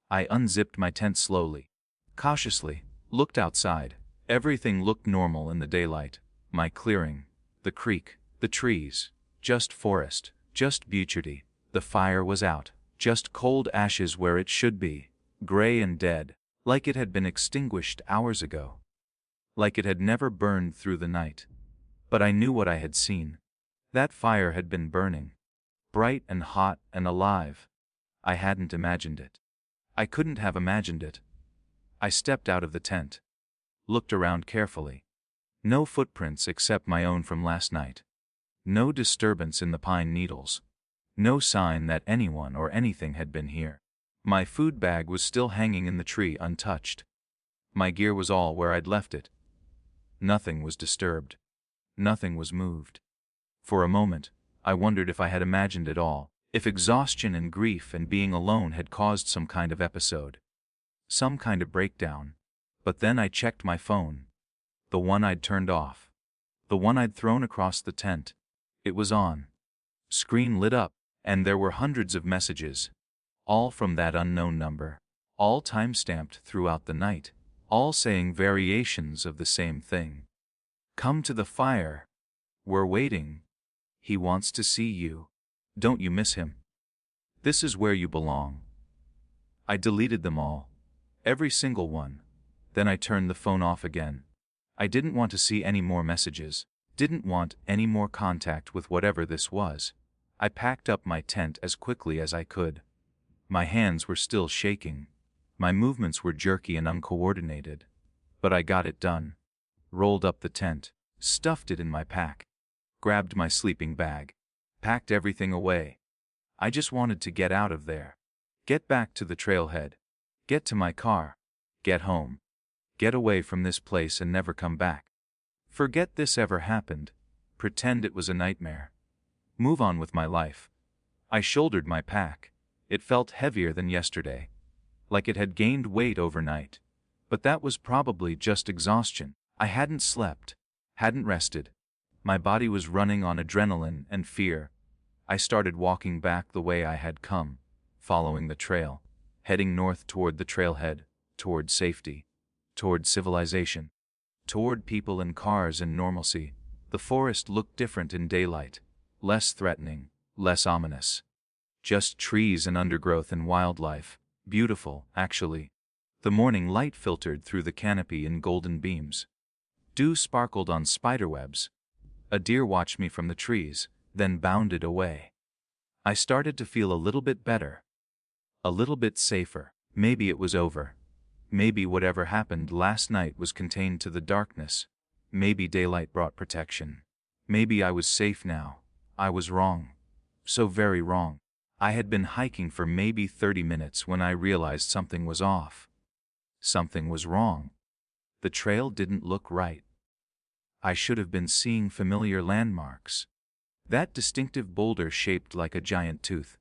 I unzipped my tent slowly, cautiously, looked outside. Everything looked normal in the daylight. My clearing, the creek, the trees, just forest, just beauty. The fire was out, just cold ashes where it should be, gray and dead, like it had been extinguished hours ago, like it had never burned through the night. But I knew what I had seen. That fire had been burning, bright and hot and alive. I hadn't imagined it. I couldn't have imagined it. I stepped out of the tent, looked around carefully. No footprints except my own from last night. No disturbance in the pine needles. No sign that anyone or anything had been here. My food bag was still hanging in the tree untouched. My gear was all where I'd left it. Nothing was disturbed. Nothing was moved. For a moment, I wondered if I had imagined it all, if exhaustion and grief and being alone had caused some kind of episode, some kind of breakdown. But then I checked my phone, the one I'd turned off, the one I'd thrown across the tent. It was on. Screen lit up, and there were hundreds of messages, all from that unknown number, all time-stamped throughout the night, all saying variations of the same thing. Come to the fire. We're waiting. He wants to see you. Don't you miss him? This is where you belong. I deleted them all. Every single one. Then I turned the phone off again. I didn't want to see any more messages, didn't want any more contact with whatever this was. I packed up my tent as quickly as I could. My hands were still shaking. My movements were jerky and uncoordinated. But I got it done. Rolled up the tent, stuffed it in my pack, grabbed my sleeping bag, packed everything away. I just wanted to get out of there. Get back to the trailhead. Get to my car. Get home. Get away from this place and never come back. Forget this ever happened. Pretend it was a nightmare. Move on with my life. I shouldered my pack. It felt heavier than yesterday, like it had gained weight overnight. But that was probably just exhaustion. I hadn't slept, hadn't rested. My body was running on adrenaline and fear. I started walking back the way I had come, following the trail, heading north toward the trailhead, toward safety, toward civilization, toward people and cars and normalcy. The forest looked different in daylight, less threatening, less ominous. Just trees and undergrowth and wildlife, beautiful, actually. The morning light filtered through the canopy in golden beams. Dew sparkled on spiderwebs. A deer watched me from the trees, then bounded away. I started to feel a little bit better, a little bit safer. Maybe it was over. Maybe whatever happened last night was contained to the darkness. Maybe daylight brought protection. Maybe I was safe now. I was wrong. So very wrong. I had been hiking for maybe 30 minutes when I realized something was off. Something was wrong. The trail didn't look right. I should have been seeing familiar landmarks. That distinctive boulder shaped like a giant tooth.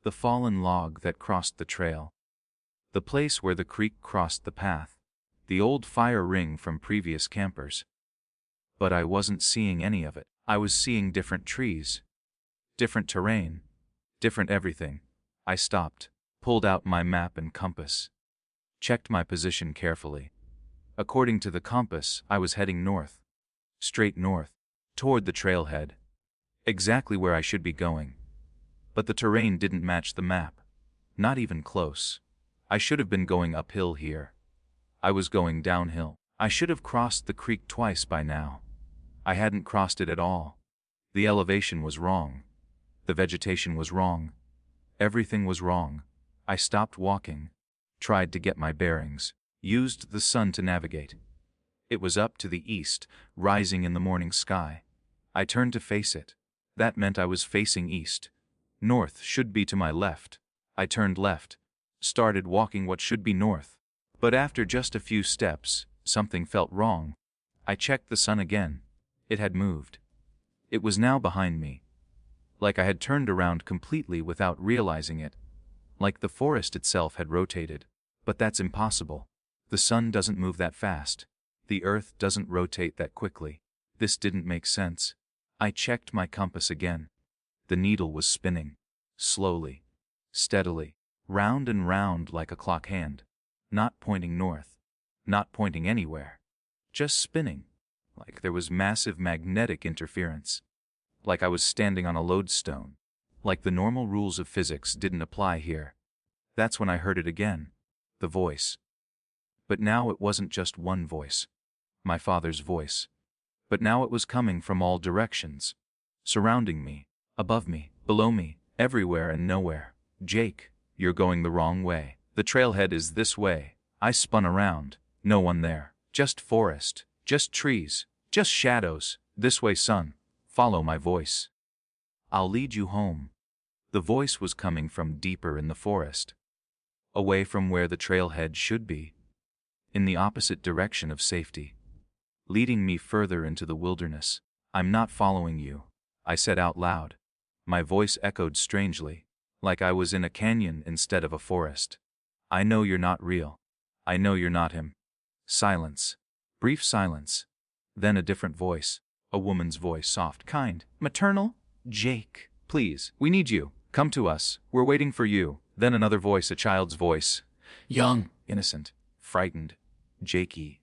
The fallen log that crossed the trail. The place where the creek crossed the path. The old fire ring from previous campers. But I wasn't seeing any of it. I was seeing different trees. Different terrain. Different everything. I stopped, pulled out my map and compass. Checked my position carefully. According to the compass, I was heading north. Straight north. Toward the trailhead. Exactly where I should be going. But the terrain didn't match the map. Not even close. I should have been going uphill here. I was going downhill. I should have crossed the creek twice by now. I hadn't crossed it at all. The elevation was wrong. The vegetation was wrong. Everything was wrong. I stopped walking. Tried to get my bearings. Used the sun to navigate. It was up to the east, rising in the morning sky. I turned to face it. That meant I was facing east. North should be to my left. I turned left. Started walking what should be north. But after just a few steps, something felt wrong. I checked the sun again. It had moved. It was now behind me. Like I had turned around completely without realizing it. Like the forest itself had rotated. But that's impossible. The sun doesn't move that fast. The earth doesn't rotate that quickly. This didn't make sense. I checked my compass again. The needle was spinning. Slowly. Steadily. Round and round like a clock hand. Not pointing north. Not pointing anywhere. Just spinning. Like there was massive magnetic interference. Like I was standing on a lodestone. Like the normal rules of physics didn't apply here. That's when I heard it again. The voice. But now it wasn't just one voice. My father's voice. But now it was coming from all directions. Surrounding me. Above me. Below me. Everywhere and nowhere. Jake, you're going the wrong way. The trailhead is this way. I spun around. No one there. Just forest. Just trees. Just shadows. This way, son. Follow my voice. I'll lead you home. The voice was coming from deeper in the forest. Away from where the trailhead should be. In the opposite direction of safety. Leading me further into the wilderness. I'm not following you, I said out loud. My voice echoed strangely, like I was in a canyon instead of a forest. I know you're not real. I know you're not him. Silence. Brief silence. Then a different voice. A woman's voice, soft, kind, maternal. Jake, please, we need you. Come to us. We're waiting for you. Then another voice, a child's voice. Young, innocent, frightened. Jakey.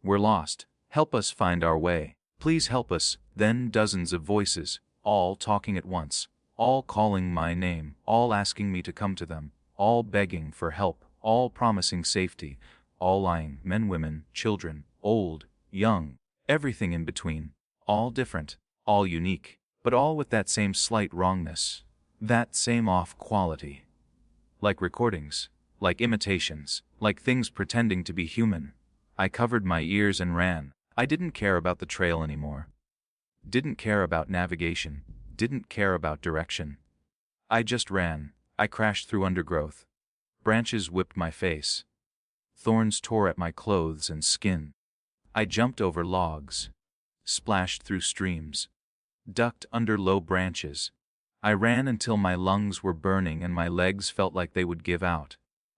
We're lost. Help us find our way. Please help us. Then dozens of voices, all talking at once, all calling my name, all asking me to come to them, all begging for help, all promising safety, all lying, men, women, children, old, young, everything in between, all different, all unique, but all with that same slight wrongness, that same off quality. Like recordings, like imitations, like things pretending to be human. I covered my ears and ran. I didn't care about the trail anymore. Didn't care about navigation. Didn't care about direction. I just ran. I crashed through undergrowth. Branches whipped my face. Thorns tore at my clothes and skin. I jumped over logs. Splashed through streams. Ducked under low branches. I ran until my lungs were burning and my legs felt like they would give out.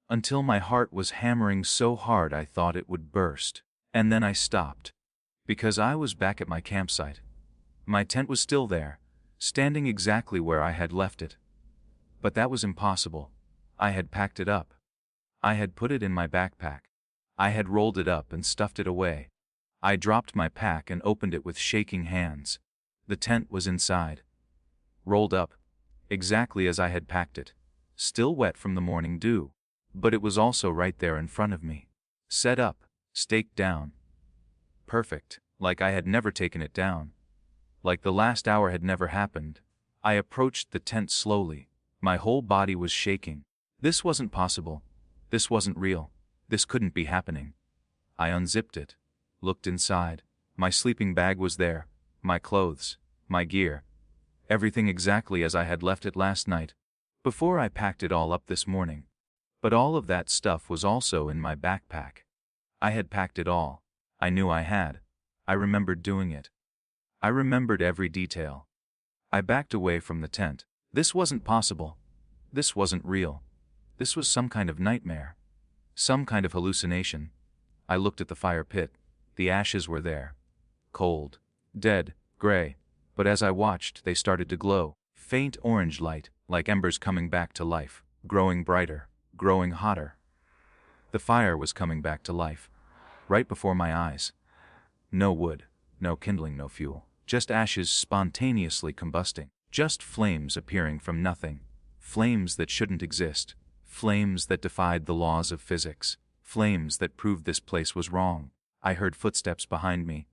Until my heart was hammering so hard I thought it would burst. And then I stopped. Because I was back at my campsite. My tent was still there, standing exactly where I had left it. But that was impossible. I had packed it up. I had put it in my backpack. I had rolled it up and stuffed it away. I dropped my pack and opened it with shaking hands. The tent was inside. Rolled up. Exactly as I had packed it. Still wet from the morning dew. But it was also right there in front of me. Set up. Staked down. Perfect, like I had never taken it down. Like the last hour had never happened. I approached the tent slowly. My whole body was shaking. This wasn't possible. This wasn't real. This couldn't be happening. I unzipped it. Looked inside. My sleeping bag was there. My clothes. My gear. Everything exactly as I had left it last night. Before I packed it all up this morning. But all of that stuff was also in my backpack. I had packed it all. I knew I had. I remembered doing it. I remembered every detail. I backed away from the tent. This wasn't possible. This wasn't real. This was some kind of nightmare. Some kind of hallucination. I looked at the fire pit. The ashes were there. Cold. Dead. Gray. But as I watched, they started to glow. Faint orange light, like embers coming back to life. Growing brighter. Growing hotter. The fire was coming back to life. Right before my eyes. No wood. No kindling, no fuel. Just ashes spontaneously combusting. Just flames appearing from nothing. Flames that shouldn't exist. Flames that defied the laws of physics. Flames that proved this place was wrong. I heard footsteps behind me.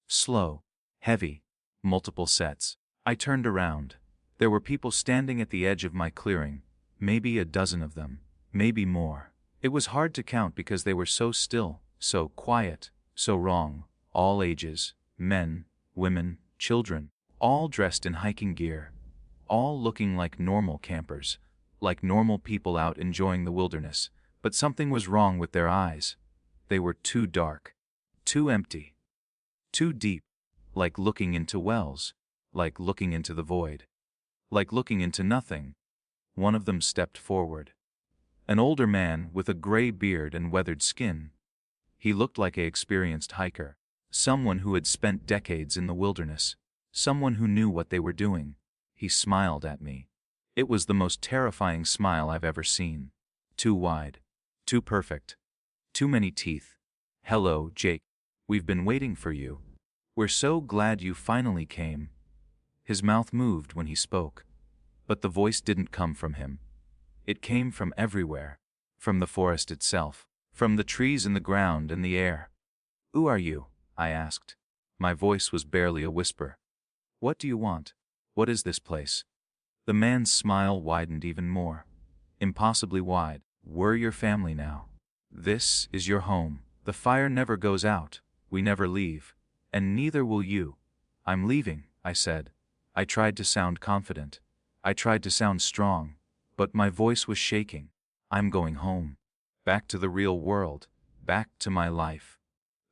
Slow. Heavy. Multiple sets. I turned around. There were people standing at the edge of my clearing. Maybe a dozen of them. Maybe more. It was hard to count because they were so still, so quiet, so wrong. All ages. Men. Women. Children. All dressed in hiking gear. All looking like normal campers. Like normal people out enjoying the wilderness. But something was wrong with their eyes. They were too dark. Too empty. Too deep. Like looking into wells. Like looking into the void. Like looking into nothing. One of them stepped forward. An older man with a gray beard and weathered skin. He looked like an experienced hiker. Someone who had spent decades in the wilderness. Someone who knew what they were doing. He smiled at me. It was the most terrifying smile I've ever seen. Too wide. Too perfect. Too many teeth. Hello, Jake. We've been waiting for you. We're so glad you finally came. His mouth moved when he spoke. But the voice didn't come from him. It came from everywhere. From the forest itself. From the trees in the ground and the air. Who are you? I asked. My voice was barely a whisper. What do you want? What is this place? The man's smile widened even more. Impossibly wide. We're your family now. This is your home. The fire never goes out. We never leave. And neither will you. I'm leaving, I said. I tried to sound confident. I tried to sound strong. But my voice was shaking. I'm going home. Back to the real world. Back to my life.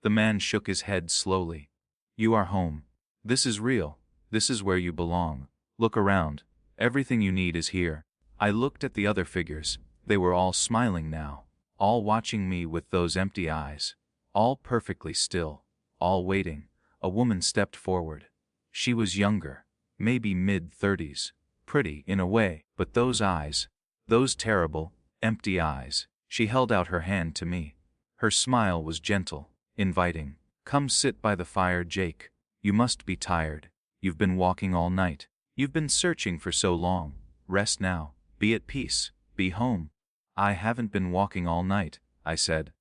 The man shook his head slowly. You are home. This is real. This is where you belong. Look around. Everything you need is here. I looked at the other figures. They were all smiling now. All watching me with those empty eyes. All perfectly still. All waiting. A woman stepped forward. She was younger. Maybe mid-30s. Pretty in a way. But those eyes. Those terrible, empty eyes. She held out her hand to me. Her smile was gentle. Inviting. Come sit by the fire, Jake. You must be tired. You've been walking all night. You've been searching for so long. Rest now. Be at peace. Be home. I haven't been walking all night, I said.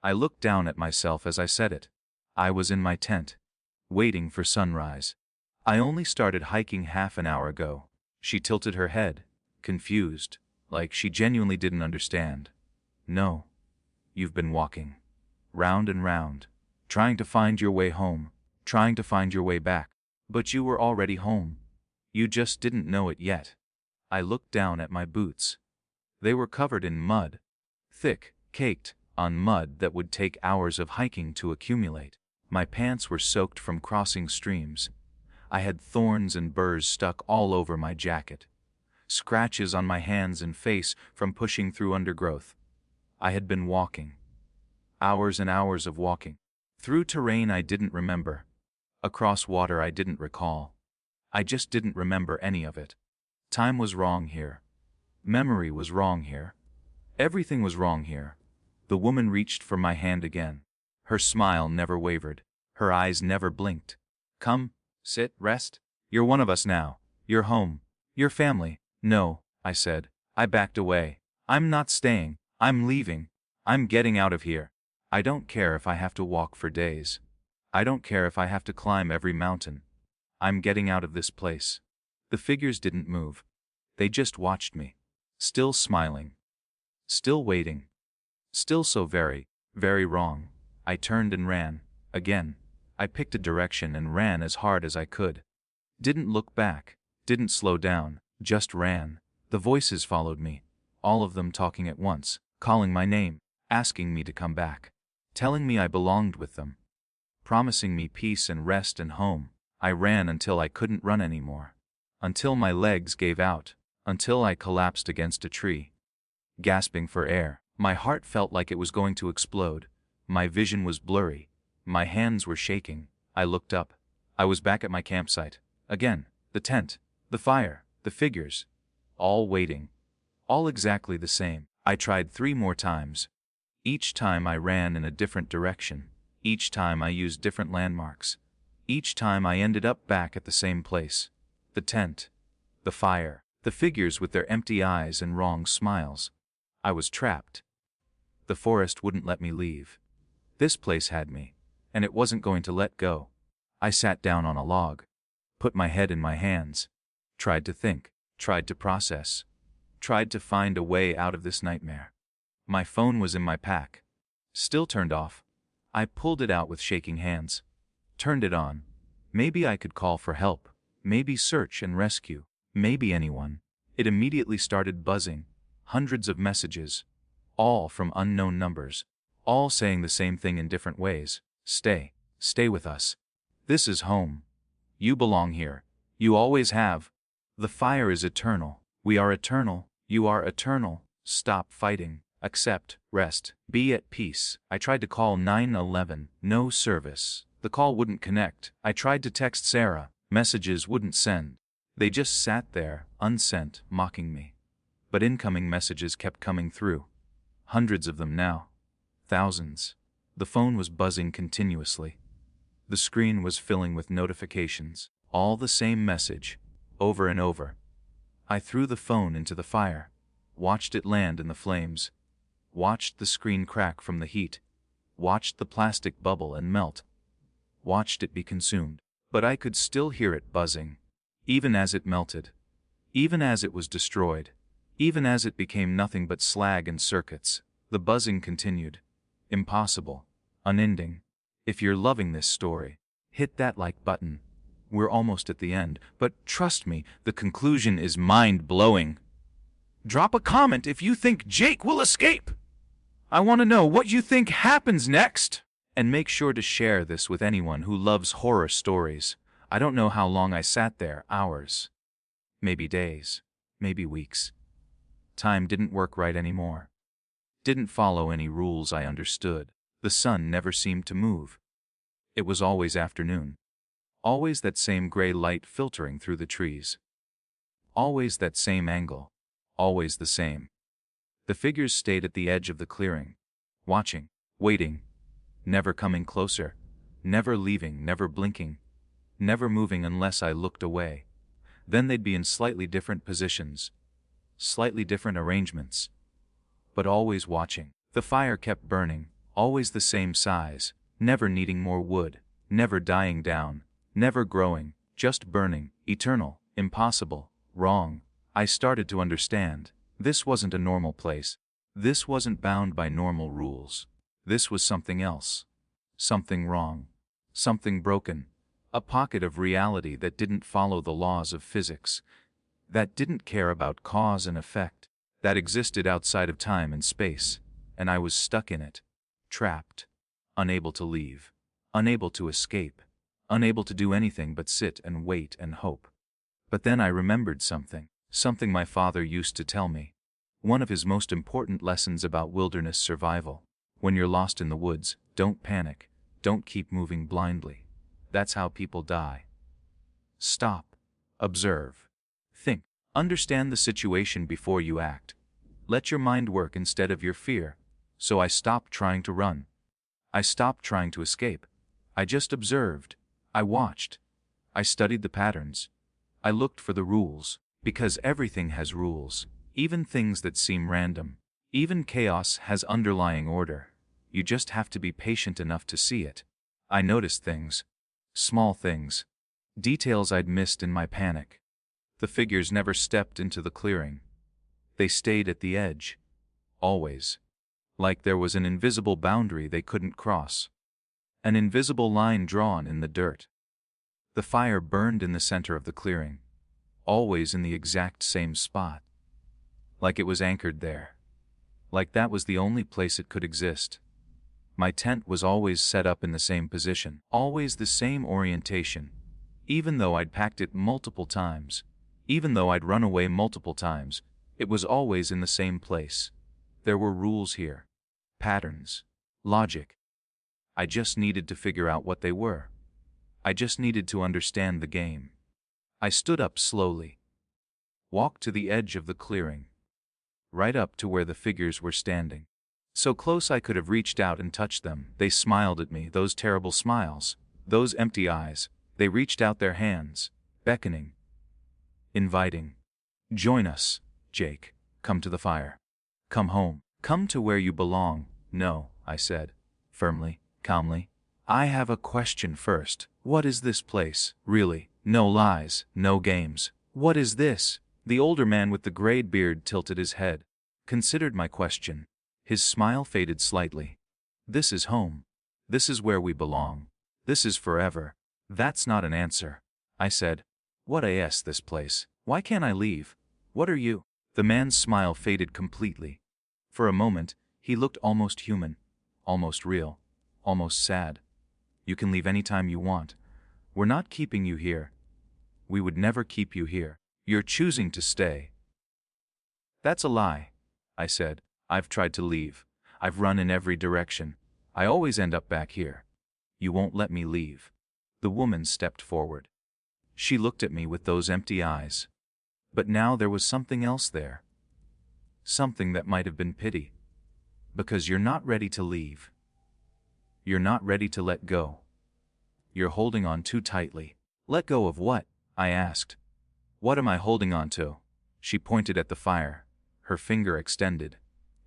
I looked down at myself as I said it. I was in my tent. Waiting for sunrise. I only started hiking half an hour ago. She tilted her head. Confused. Like she genuinely didn't understand. No. You've been walking. Round and round. Trying to find your way home. Trying to find your way back. But you were already home. You just didn't know it yet. I looked down at my boots. They were covered in mud. Thick, caked on mud that would take hours of hiking to accumulate. My pants were soaked from crossing streams. I had thorns and burrs stuck all over my jacket. Scratches on my hands and face from pushing through undergrowth. I had been walking. Hours and hours of walking. Through terrain I didn't remember. Across water I didn't recall. I just didn't remember any of it. Time was wrong here. Memory was wrong here. Everything was wrong here. The woman reached for my hand again. Her smile never wavered. Her eyes never blinked. Come, sit, rest. You're one of us now. You're home. Your family. No, I said. I backed away. I'm not staying. I'm leaving. I'm getting out of here. I don't care if I have to walk for days. I don't care if I have to climb every mountain. I'm getting out of this place. The figures didn't move. They just watched me. Still smiling. Still waiting. Still so very, very wrong. I turned and ran. Again. I picked a direction and ran as hard as I could. Didn't look back. Didn't slow down. Just ran. The voices followed me. All of them talking at once. Calling my name. Asking me to come back. Telling me I belonged with them. promising me peace and rest and home. I ran until I couldn't run anymore. Until my legs gave out. Until I collapsed against a tree, gasping for air. My heart felt like it was going to explode. My vision was blurry. My hands were shaking. I looked up. I was back at my campsite. Again, the tent, the fire, the figures. All waiting. All exactly the same. I tried 3 more times. Each time I ran in a different direction. Each time I used different landmarks. Each time I ended up back at the same place. The tent. The fire. The figures with their empty eyes and wrong smiles. I was trapped. The forest wouldn't let me leave. This place had me, and it wasn't going to let go. I sat down on a log, put my head in my hands, tried to think, tried to process, tried to find a way out of this nightmare. My phone was in my pack, still turned off. I pulled it out with shaking hands, turned it on. Maybe I could call for help, maybe search and rescue, maybe anyone. It immediately started buzzing, hundreds of messages, all from unknown numbers, all saying the same thing in different ways. Stay with us. This is home. You belong here. You always have. The fire is eternal. We are eternal. You are eternal. Stop fighting. Accept. Rest. Be at peace. I tried to call 911. No service. The call wouldn't connect. I tried to text Sarah. Messages wouldn't send. They just sat there, unsent, mocking me. But incoming messages kept coming through. Hundreds of them now. Thousands. The phone was buzzing continuously. The screen was filling with notifications. All the same message, over and over. I threw the phone into the fire, watched it land in the flames, watched the screen crack from the heat, watched the plastic bubble and melt, watched it be consumed. But I could still hear it buzzing, even as it melted, even as it was destroyed, even as it became nothing but slag and circuits. The buzzing continued. Impossible. Unending. If you're loving this story, hit that like button. We're almost at the end, but trust me, the conclusion is mind-blowing. Drop a comment if you think Jake will escape. I want to know what you think happens next. And make sure to share this with anyone who loves horror stories. I don't know how long I sat there, hours. Maybe days. Maybe weeks. Time didn't work right anymore. Didn't follow any rules I understood. The sun never seemed to move. It was always afternoon. Always that same gray light filtering through the trees. Always that same angle. Always the same. The figures stayed at the edge of the clearing, watching, waiting, never coming closer, never leaving, never blinking, never moving unless I looked away. Then they'd be in slightly different positions, slightly different arrangements, but always watching. The fire kept burning, always the same size, never needing more wood, never dying down, never growing, just burning, eternal, impossible, wrong. I started to understand. This wasn't a normal place. This wasn't bound by normal rules. This was something else. Something wrong. Something broken. A pocket of reality that didn't follow the laws of physics. That didn't care about cause and effect. That existed outside of time and space. And I was stuck in it. Trapped. Unable to leave. Unable to escape. Unable to do anything but sit and wait and hope. But then I remembered something. Something my father used to tell me. One of his most important lessons about wilderness survival. When you're lost in the woods, don't panic. Don't keep moving blindly. That's how people die. Stop. Observe. Think. Understand the situation before you act. Let your mind work instead of your fear. So I stopped trying to run. I stopped trying to escape. I just observed. I watched. I studied the patterns. I looked for the rules. Because everything has rules, even things that seem random. Even chaos has underlying order. You just have to be patient enough to see it. I noticed things. Small things. Details I'd missed in my panic. The figures never stepped into the clearing. They stayed at the edge. Always. Like there was an invisible boundary they couldn't cross. An invisible line drawn in the dirt. The fire burned in the center of the clearing. Always in the exact same spot. Like it was anchored there. Like that was the only place it could exist. My tent was always set up in the same position, always the same orientation. Even though I'd packed it multiple times, even though I'd run away multiple times, it was always in the same place. There were rules here. Patterns. Logic. I just needed to figure out what they were. I just needed to understand the game. I stood up slowly. Walked to the edge of the clearing. Right up to where the figures were standing. So close I could have reached out and touched them. They smiled at me, those terrible smiles. Those empty eyes. They reached out their hands, beckoning. Inviting. Join us, Jake. Come to the fire. Come home. Come to where you belong. No, I said, firmly, calmly. I have a question first. What is this place, really? No lies, no games. What is this? The older man with the grayed beard tilted his head, considered my question. His smile faded slightly. This is home. This is where we belong. This is forever. That's not an answer, I said. What is this place? Why can't I leave? What are you? The man's smile faded completely. For a moment, he looked almost human, almost real, almost sad. You can leave anytime you want. We're not keeping you here. We would never keep you here. You're choosing to stay. That's a lie, I said. I've tried to leave. I've run in every direction. I always end up back here. You won't let me leave. The woman stepped forward. She looked at me with those empty eyes. But now there was something else there. Something that might have been pity. Because you're not ready to leave. You're not ready to let go. You're holding on too tightly. Let go of what? I asked. What am I holding on to? She pointed at the fire, her finger extended.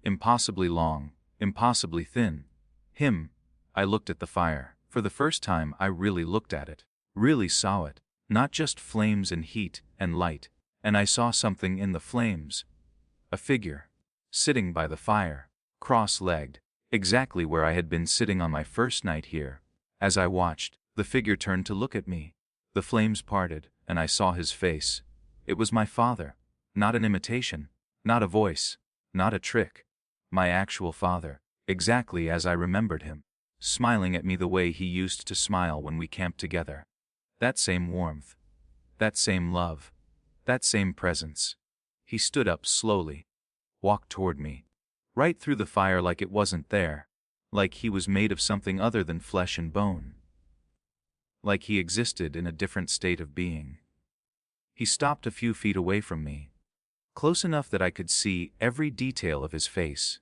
Impossibly long, impossibly thin. Him. I looked at the fire. For the first time I really looked at it. Really saw it. Not just flames and heat and light. And I saw something in the flames. A figure. Sitting by the fire. Cross-legged. Exactly where I had been sitting on my first night here. As I watched, the figure turned to look at me. The flames parted, and I saw his face. It was my father. Not an imitation. Not a voice. Not a trick. My actual father. Exactly as I remembered him. Smiling at me the way he used to smile when we camped together. That same warmth. That same love. That same presence. He stood up slowly. Walked toward me. Right through the fire like it wasn't there. Like he was made of something other than flesh and bone. Like he existed in a different state of being. He stopped a few feet away from me. Close enough that I could see every detail of his face.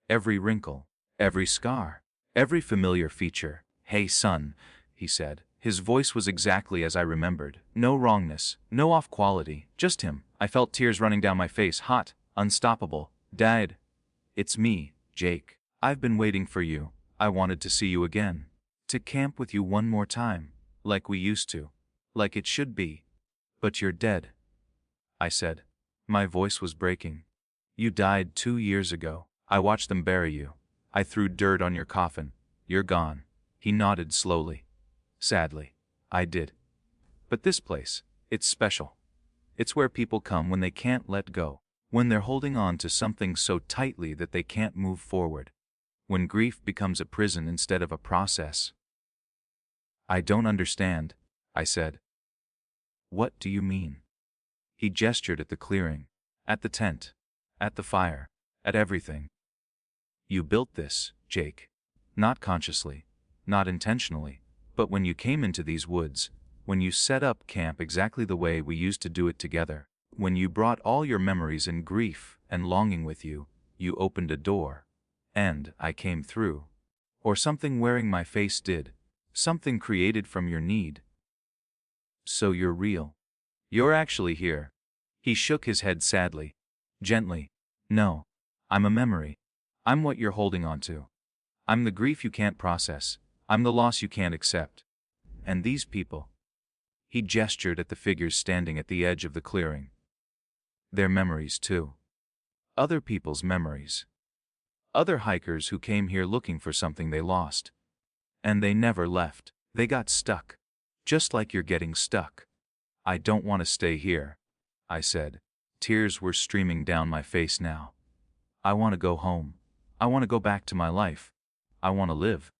Every wrinkle. Every scar. Every familiar feature. Hey son, he said. His voice was exactly as I remembered. No wrongness, no off quality, just him. I felt tears running down my face, hot, unstoppable. Dad. It's me, Jake. I've been waiting for you. I wanted to see you again. To camp with you one more time. Like we used to. Like it should be. But you're dead. I said. My voice was breaking. You died 2 years ago. I watched them bury you. I threw dirt on your coffin. You're gone. He nodded slowly. Sadly. I did. But this place, it's special. It's where people come when they can't let go. When they're holding on to something so tightly that they can't move forward. When grief becomes a prison instead of a process. I don't understand, I said. What do you mean? He gestured at the clearing, at the tent, at the fire, at everything. You built this, Jake. Not consciously, not intentionally, but when you came into these woods, when you set up camp exactly the way we used to do it together, when you brought all your memories and grief and longing with you, you opened a door. And I came through. Or something wearing my face did. Something created from your need. So you're real. You're actually here. He shook his head sadly. Gently. No. I'm a memory. I'm what you're holding on to. I'm the grief you can't process. I'm the loss you can't accept. And these people. He gestured at the figures standing at the edge of the clearing. Their memories too. Other people's memories. Other hikers who came here looking for something they lost. And they never left. They got stuck. Just like you're getting stuck. I don't want to stay here, I said. Tears were streaming down my face now. I want to go home. I want to go back to my life. I want to live.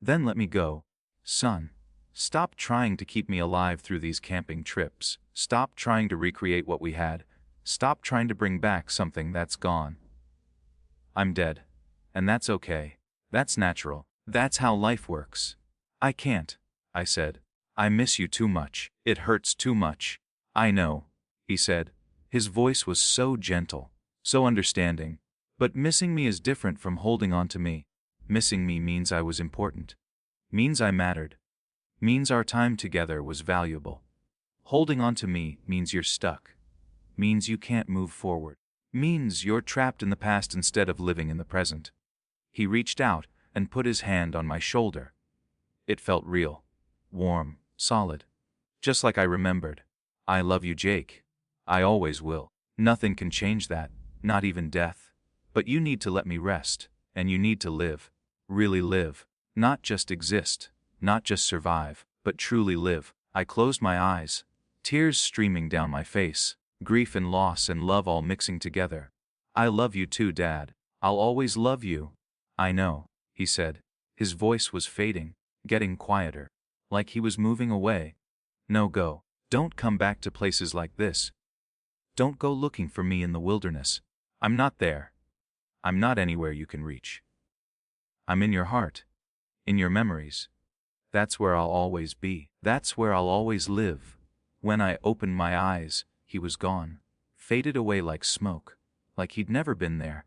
Then let me go. Son, stop trying to keep me alive through these camping trips. Stop trying to recreate what we had. Stop trying to bring back something that's gone. I'm dead. And that's okay. That's natural. That's how life works. I can't, I said. I miss you too much. It hurts too much. I know, he said. His voice was so gentle, so understanding. But missing me is different from holding on to me. Missing me means I was important. Means I mattered. Means our time together was valuable. Holding on to me means you're stuck. Means you can't move forward. Means you're trapped in the past instead of living in the present. He reached out and put his hand on my shoulder. It felt real, warm, solid. Just like I remembered. I love you, Jake. I always will. Nothing can change that, not even death. But you need to let me rest, and you need to live. Really live. Not just exist, not just survive, but truly live. I closed my eyes, tears streaming down my face, grief and loss and love all mixing together. I love you too, Dad. I'll always love you. I know, he said. His voice was fading, getting quieter, like he was moving away. No, go. Don't come back to places like this. Don't go looking for me in the wilderness. I'm not there. I'm not anywhere you can reach. I'm in your heart, in your memories. That's where I'll always be. That's where I'll always live. When I opened my eyes, he was gone, faded away like smoke, like he'd never been there.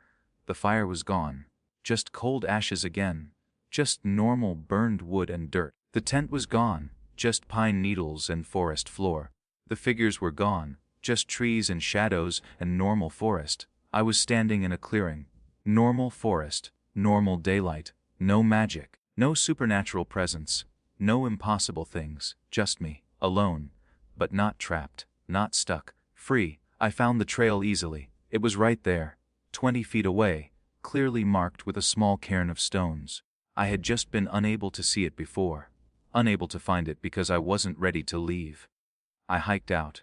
The fire was gone, just cold ashes again, just normal burned wood and dirt. The tent was gone, just pine needles and forest floor. The figures were gone, just trees and shadows and normal forest. I was standing in a clearing. Normal forest, normal daylight, no magic, no supernatural presence, no impossible things, just me, alone, but not trapped, not stuck, free. I found the trail easily. It was right there, 20 feet away, clearly marked with a small cairn of stones. I had just been unable to see it before, unable to find it because I wasn't ready to leave. I hiked out.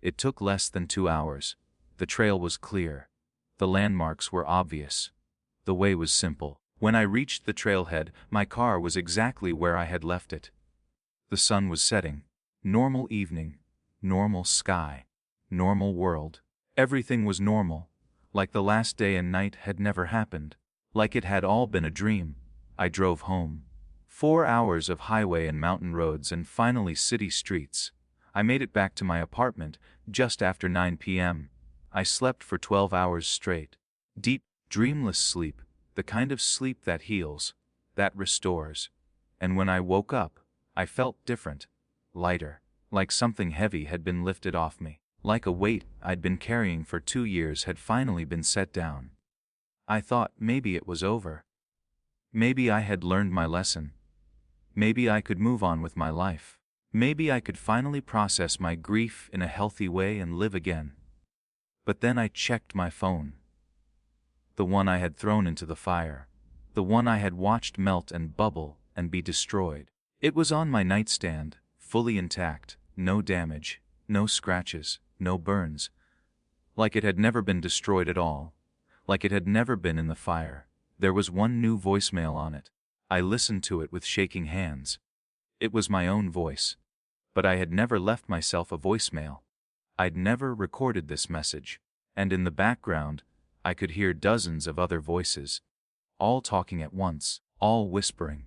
It took less than 2 hours. The trail was clear. The landmarks were obvious. The way was simple. When I reached the trailhead, my car was exactly where I had left it. The sun was setting. Normal evening. Normal sky. Normal world. Everything was normal. Like the last day and night had never happened. Like it had all been a dream. I drove home. 4 hours of highway and mountain roads and finally city streets. I made it back to my apartment just after 9 p.m. I slept for 12 hours straight. Deep, dreamless sleep, the kind of sleep that heals, that restores. And when I woke up, I felt different, lighter, like something heavy had been lifted off me, like a weight I'd been carrying for 2 years had finally been set down. I thought maybe it was over. Maybe I had learned my lesson. Maybe I could move on with my life. Maybe I could finally process my grief in a healthy way and live again. But then I checked my phone. The one I had thrown into the fire. The one I had watched melt and bubble and be destroyed. It was on my nightstand, fully intact, no damage, no scratches, no burns. Like it had never been destroyed at all. Like it had never been in the fire. There was one new voicemail on it. I listened to it with shaking hands. It was my own voice. But I had never left myself a voicemail. I'd never recorded this message. And in the background, I could hear dozens of other voices. All talking at once, all whispering.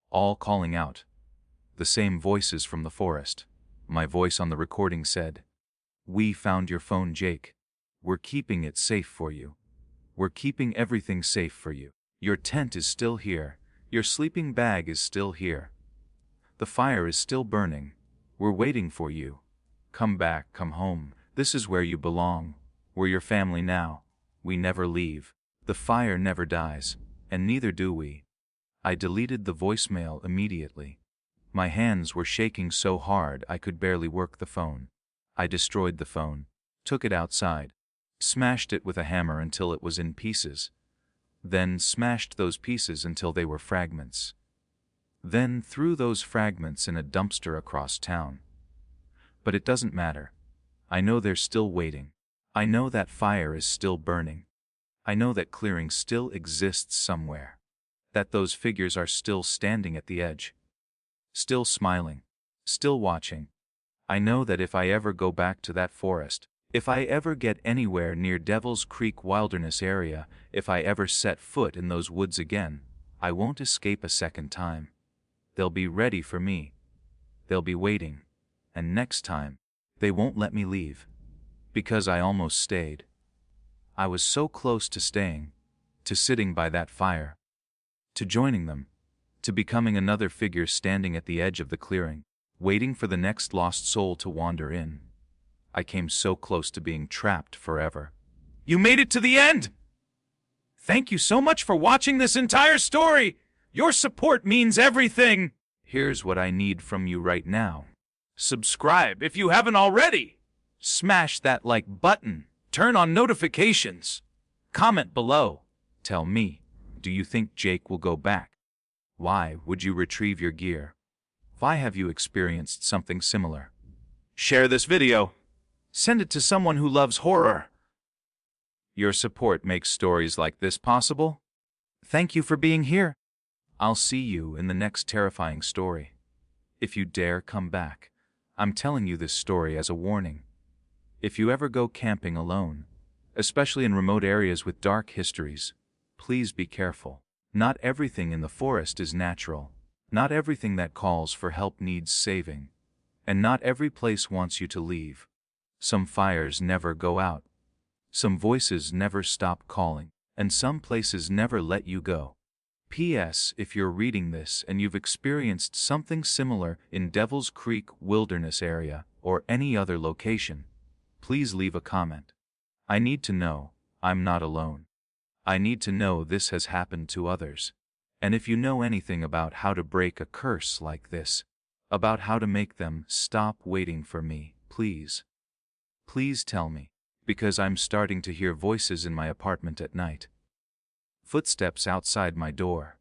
All calling out. The same voices from the forest. My voice on the recording said, "We found your phone, Jake. We're keeping it safe for you. We're keeping everything safe for you. Your tent is still here. Your sleeping bag is still here. The fire is still burning. We're waiting for you. Come back, come home. This is where you belong. We're your family now. We never leave. The fire never dies, and neither do we." I deleted the voicemail immediately. My hands were shaking so hard I could barely work the phone. I destroyed the phone, took it outside, smashed it with a hammer until it was in pieces, then smashed those pieces until they were fragments. Then threw those fragments in a dumpster across town. But it doesn't matter. I know they're still waiting. I know that fire is still burning. I know that clearing still exists somewhere. that those figures are still standing at the edge. Still smiling. Still watching. I know that if I ever go back to that forest, if I ever get anywhere near Devil's Creek Wilderness area, if I ever set foot in those woods again, I won't escape a second time. They'll be ready for me. They'll be waiting. And next time, they won't let me leave. Because I almost stayed. I was so close to staying, to sitting by that fire, to joining them, to becoming another figure standing at the edge of the clearing, waiting for the next lost soul to wander in. I came so close to being trapped forever.
You made it to the end! Thank you so much for watching this entire story! Your support means everything!
Here's what I need from you right now.
Subscribe if you haven't already! Smash that like button! Turn on notifications! Comment below.
Tell me, do you think Jake will go back? Why would you retrieve your gear? Why have you experienced something similar?
Share this video. Send it to someone who loves horror.
Your support makes stories like this possible. Thank you for being here. I'll see you in the next terrifying story. If you dare come back, I'm telling you this story as a warning. If you ever go camping alone, especially in remote areas with dark histories, please be careful. Not everything in the forest is natural. Not everything that calls for help needs saving. And not every place wants you to leave. Some fires never go out. Some voices never stop calling. And some places never let you go. P.S. If you're reading this and you've experienced something similar in Devil's Creek Wilderness area or any other location, please leave a comment. I need to know I'm not alone. I need to know this has happened to others. And if you know anything about how to break a curse like this, about how to make them stop waiting for me, please tell me, because I'm starting to hear voices in my apartment at night. Footsteps outside my door.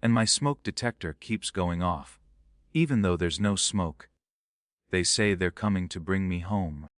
And my smoke detector keeps going off, even though there's no smoke. They say they're coming to bring me home.